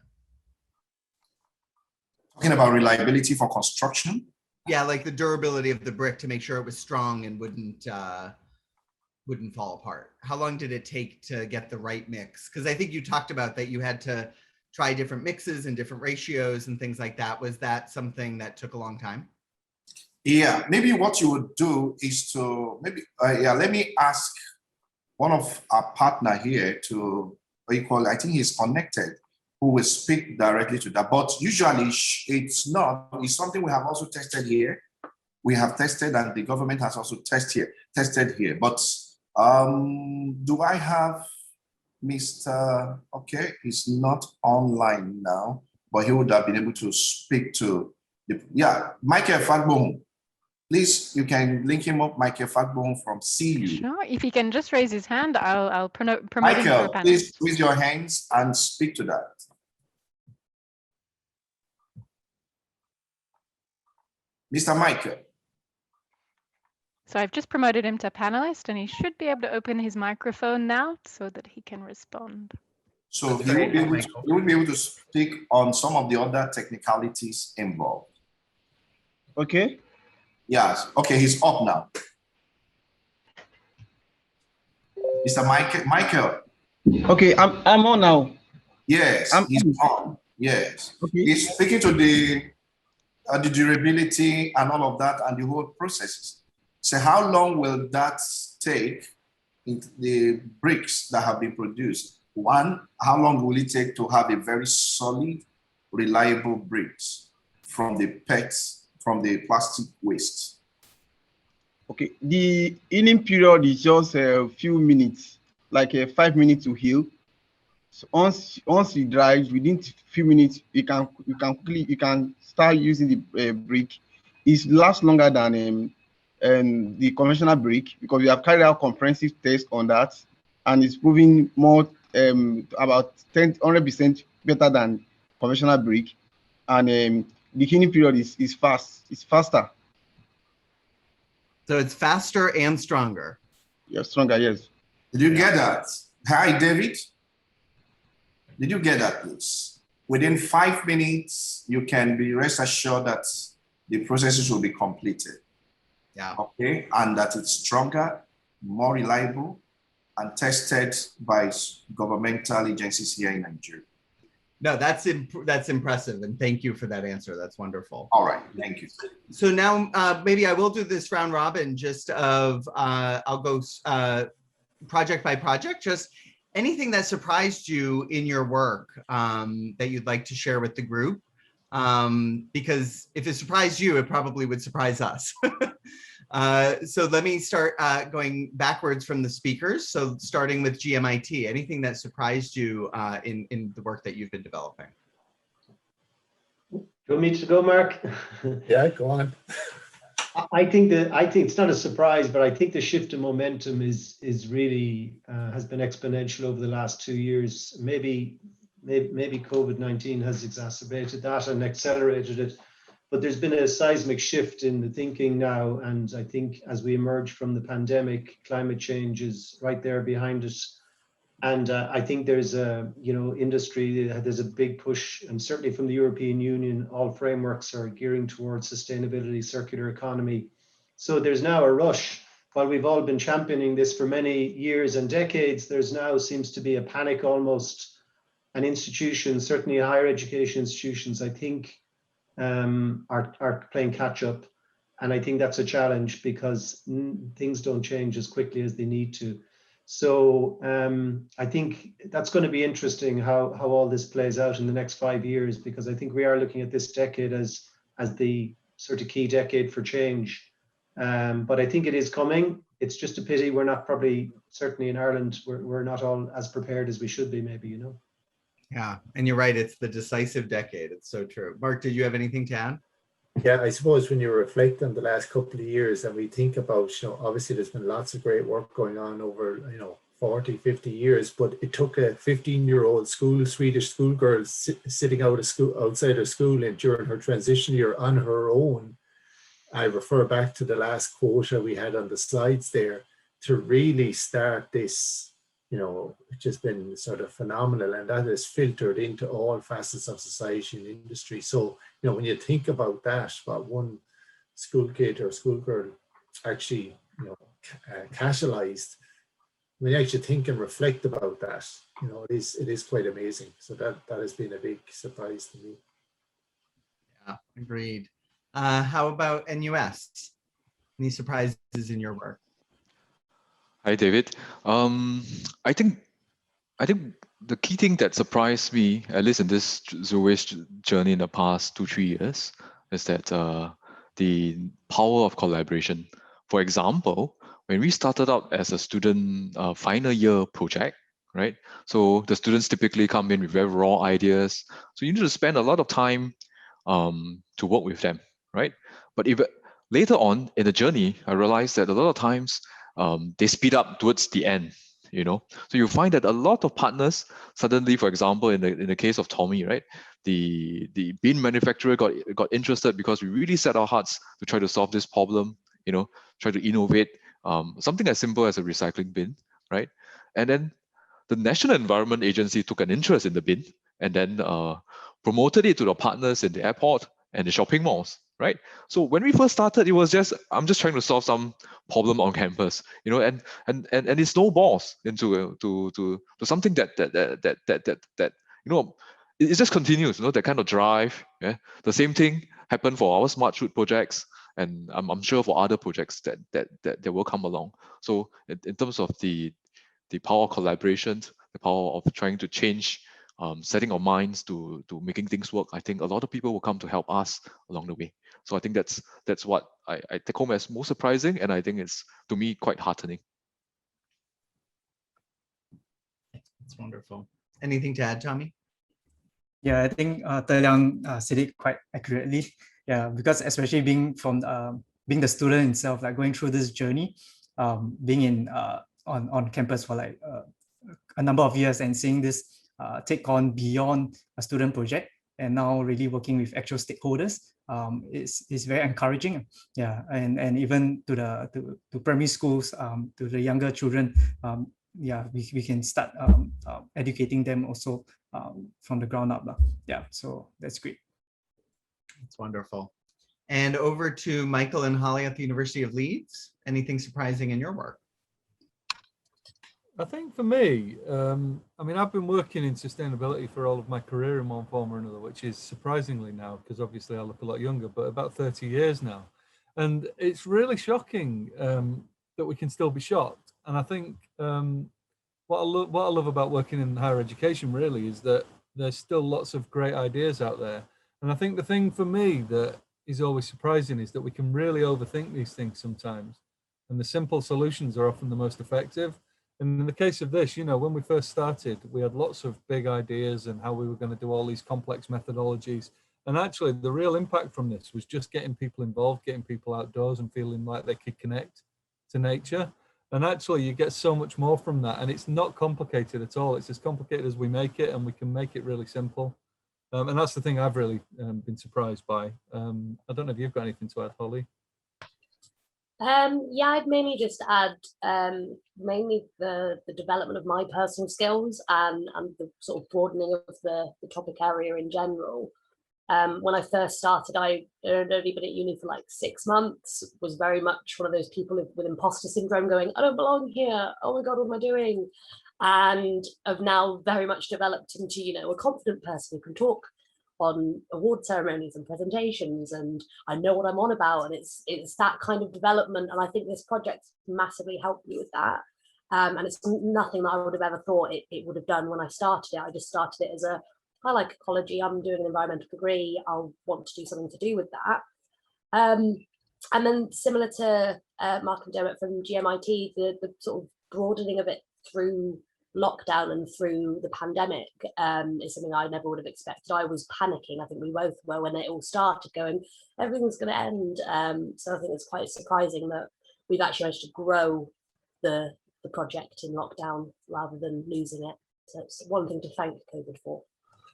Talking about reliability for construction? Yeah, like the durability of the brick to make sure it was strong and wouldn't fall apart. How long did it take to get the right mix? Because I think you talked about that you had to try different mixes and different ratios and things like that. Was that something that took a long time? Yeah, maybe what you would do is to let me ask one of our partner here to equal, I think he's connected, who will speak directly to that. But usually it's not, it's something we have also tested here. We have tested and the government has also tested here. But do I have Mr. Okay, he's not online now, but he would have been able to speak to yeah, Michael Fagbohun. Please, you can link him up, Michael Fagbohun from CU. Sure. If he can just raise his hand, I'll promote him to a Michael, panelist. please raise your hands and speak to that. Mr. Michael. So I've just promoted him to panelist, and he should be able to open his microphone now so that he can respond. So he will be able to speak on some of the other technicalities involved. Okay. Yes. Okay, he's up now. Mr. Michael. Okay, I'm on now. Yes, he's on. Yes. Okay. He's speaking to the durability and all of that and the whole processes. So how long will that take in the bricks that have been produced? One, how long will it take to have a very solid, reliable bricks from the PETs, from the plastic waste? Okay, the healing period is just a few minutes, like 5 minutes to heal. So once it dries, within few minutes, you can start using the brick. It lasts longer than the conventional brick because we have carried out comprehensive tests on that, and it's proving more about 100% better than conventional brick, and the healing period is fast. It's faster. So it's faster and stronger. Yeah, stronger. Yes. Did you get that? Hi, David. Did you get that, please? Within 5 minutes, you can be rest assured that the processes will be completed. Yeah. Okay, and that it's stronger, more reliable, and tested by governmental agencies here in Nigeria. No, that's impressive, and thank you for that answer. That's wonderful. All right, thank you. So now maybe I will do this round robin just of I'll go project by project, just anything that surprised you in your work that you'd like to share with the group. Because if it surprised you, it probably would surprise us. So let me start going backwards from the speakers. So starting with GMIT, anything that surprised you in the work that you've been developing? Do you want me to go, Mark? Yeah, go on. I think it's not a surprise, but I think the shift in momentum is really has been exponential over the last 2 years. Maybe COVID-19 has exacerbated that and accelerated it, but there's been a seismic shift in the thinking now. And I think as we emerge from the pandemic, climate change is right there behind us. And I think there's a, industry, there's a big push, and certainly from the European Union, all frameworks are gearing towards sustainability, circular economy. So there's now a rush. While we've all been championing this for many years and decades, there's now seems to be a panic almost. And institutions, certainly higher education institutions, I think are playing catch up. And I think that's a challenge because things don't change as quickly as they need to. So I think that's going to be interesting how all this plays out in the next 5 years, because I think we are looking at this decade as the sort of key decade for change. But I think it is coming. It's just a pity we're not probably, certainly in Ireland, we're not all as prepared as we should be, maybe, Yeah, and you're right. It's the decisive decade. It's so true. Mark, did you have anything to add? Yeah, I suppose when you reflect on the last couple of years and we think about, obviously there's been lots of great work going on over, 40, 50 years, but it took a 15-year-old Swedish schoolgirl sitting outside her school and during her transition year on her own. I refer back to the last quota we had on the slides there to really start this, which has been sort of phenomenal, and that has filtered into all facets of society and industry. So, when you think about that, what one school kid or schoolgirl actually, catalyzed, when you actually think and reflect about that, it is quite amazing. So that has been a big surprise to me. Yeah, agreed. How about NUS? Any surprises in your work? Hi, David. I think the key thing that surprised me, at least in this zero waste journey in the past 2-3 years, is that the power of collaboration. For example, when we started out as a student final year project, right? So the students typically come in with very raw ideas. So you need to spend a lot of time to work with them, right? But if later on in the journey, I realized that a lot of times they speed up towards the end, you know. So you find that a lot of partners suddenly, for example, in the case of Tommy, right, the bin manufacturer got interested because we really set our hearts to try to solve this problem, you know, try to innovate something as simple as a recycling bin, right? And then the National Environment Agency took an interest in the bin and then promoted it to the partners in the airport and the shopping malls, right? So when we first started, it was just, I'm just trying to solve some problem on campus, you know, and it snowballs into to something that you know, it just continues, you know, that kind of drive. Yeah, the same thing happened for our smart shoot projects, and I'm sure for other projects that will come along. So in terms of the power of collaboration, the power of trying to change, setting our minds to making things work, I think a lot of people will come to help us along the way. So I think that's what I take home as most surprising, and I think it's, to me, quite heartening. It's wonderful. Anything to add, Tommy? Yeah, I think Liang said it quite accurately. Yeah, because especially being from being the student himself, like going through this journey, being in on campus for like a number of years and seeing this take on beyond a student project and now really working with actual stakeholders is very encouraging. Yeah, and even to the to primary schools, to the younger children, yeah, we can start educating them also from the ground up. Yeah, so that's great. That's wonderful. And over to Michael and Holly at the University of Leeds. Anything surprising in your work? I think for me, I mean, I've been working in sustainability for all of my career in one form or another, which is surprisingly now, because obviously I look a lot younger, but about 30 years now. And it's really shocking that we can still be shocked. And I think what I love about working in higher education really is that there's still lots of great ideas out there. And I think the thing for me that is always surprising is that we can really overthink these things sometimes. And the simple solutions are often the most effective. And in the case of this, you know, when we first started, we had lots of big ideas and how we were going to do all these complex methodologies. And actually, the real impact from this was just getting people involved, getting people outdoors and feeling like they could connect to nature. And actually, you get so much more from that. And it's not complicated at all. It's as complicated as we make it, and we can make it really simple. And that's the thing I've really been surprised by. I don't know if you've got anything to add, Holly. Yeah, I'd mainly just add mainly the development of my personal skills and the sort of broadening of the topic area in general. When I first started, I had only been at uni for like 6 months, was very much one of those people with imposter syndrome going, I don't belong here. Oh my God, what am I doing? And I've now very much developed into, you know, a confident person who can talk on award ceremonies and presentations, and I know what I'm on about, and it's that kind of development. And I think this project massively helped me with that. And it's nothing that I would have ever thought it would have done when I started it. I just started it as I like ecology, I'm doing an environmental degree, I'll want to do something to do with that. And then similar to Mark and Dermot from GMIT, the sort of broadening of it through lockdown and through the pandemic is something I never would have expected. I was panicking, I think we both were, when it all started, going, everything's going to end. So I think it's quite surprising that we've actually managed to grow the project in lockdown rather than losing it. So it's one thing to thank COVID for.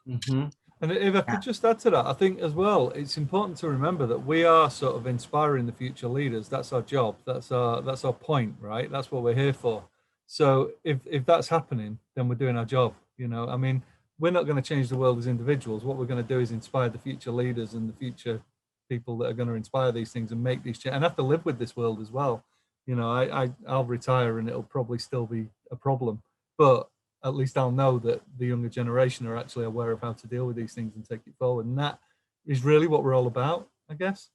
Mm-hmm. And if I could just add to that, I think as well, it's important to remember that we are sort of inspiring the future leaders. That's our job. That's our point, right? That's what we're here for. So if that's happening, then we're doing our job. You know, I mean, we're not going to change the world as individuals. What we're going to do is inspire the future leaders and the future people that are going to inspire these things and make these changes and have to live with this world as well. You know, I'll retire and it'll probably still be a problem, but at least I'll know that the younger generation are actually aware of how to deal with these things and take it forward. And that is really what we're all about, I guess.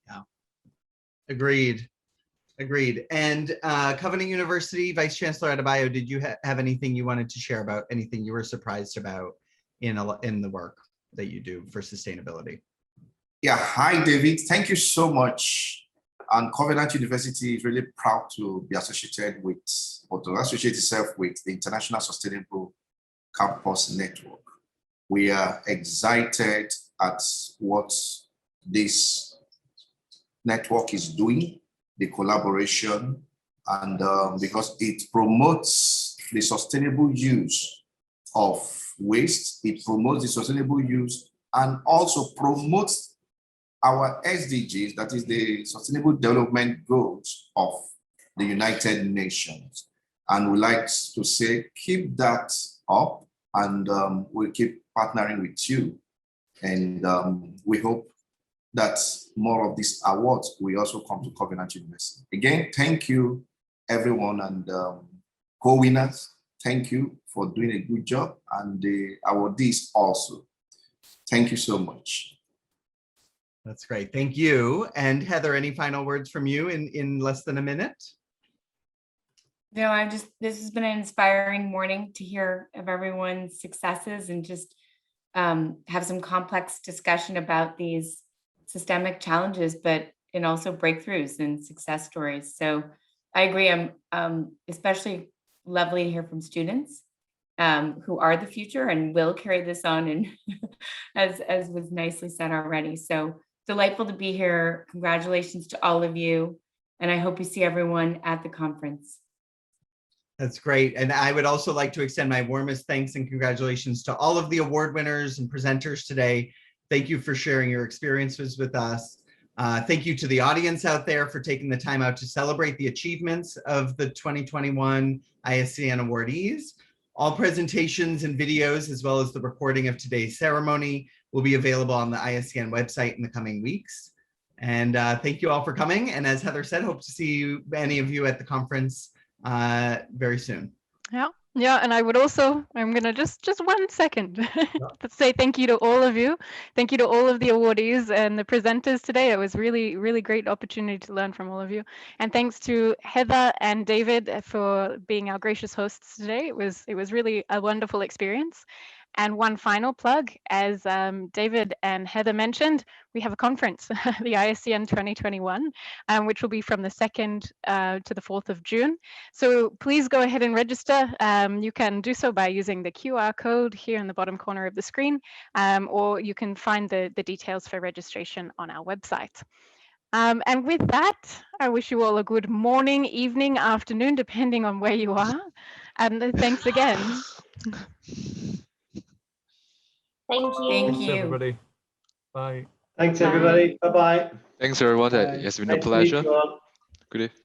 Yeah. Agreed. Agreed. And Covenant University, Vice Chancellor Adebayo, did you have anything you wanted to share about, anything you were surprised about in the work that you do for sustainability? Yeah, hi, David. Thank you so much. And Covenant University is really proud to be associated with, or to associate itself with, the International Sustainable Campus Network. We are excited at what this network is doing, the collaboration, and because it promotes the sustainable use of waste, it promotes the sustainable use and also promotes our SDGs, that is the Sustainable Development Goals of the United Nations. And we like to say, keep that up, and we'll keep partnering with you. And we hope that more of these awards will also come to Covenant University. Again, thank you, everyone, and co-winners. Thank you for doing a good job, and the awardees also. Thank you so much. That's great. Thank you. And Heather, any final words from you in less than a minute? No, this has been an inspiring morning to hear of everyone's successes and just have some complex discussion about these systemic challenges, and also breakthroughs and success stories. So I agree. I'm especially lovely to hear from students who are the future and will carry this on, and as was nicely said already. So delightful to be here. Congratulations to all of you. And I hope we see everyone at the conference. That's great. And I would also like to extend my warmest thanks and congratulations to all of the award winners and presenters today. Thank you for sharing your experiences with us. Thank you to the audience out there for taking the time out to celebrate the achievements of the 2021 ISCN awardees. All presentations and videos, as well as the recording of today's ceremony, will be available on the ISCN website in the coming weeks. And thank you all for coming. And as Heather said, hope to see many of you at the conference very soon. Yeah, and I would also, I'm gonna just 1 second to say thank you to all of you. Thank you to all of the awardees and the presenters today. It was really great opportunity to learn from all of you. And thanks to Heather and David for being our gracious hosts today. It was really a wonderful experience. And one final plug, as David and Heather mentioned, we have a conference, the ISCN 2021, which will be from the 2nd to the 4th of June. So please go ahead and register. You can do so by using the QR code here in the bottom corner of the screen, or you can find the details for registration on our website. And with that, I wish you all a good morning, evening, afternoon, depending on where you are. And thanks again. Thank you. Thank Thanks, everybody. Bye. Thanks, everybody. Bye-bye. Thanks, everyone. Bye. It has been a Nice to meet pleasure. you all. Good day.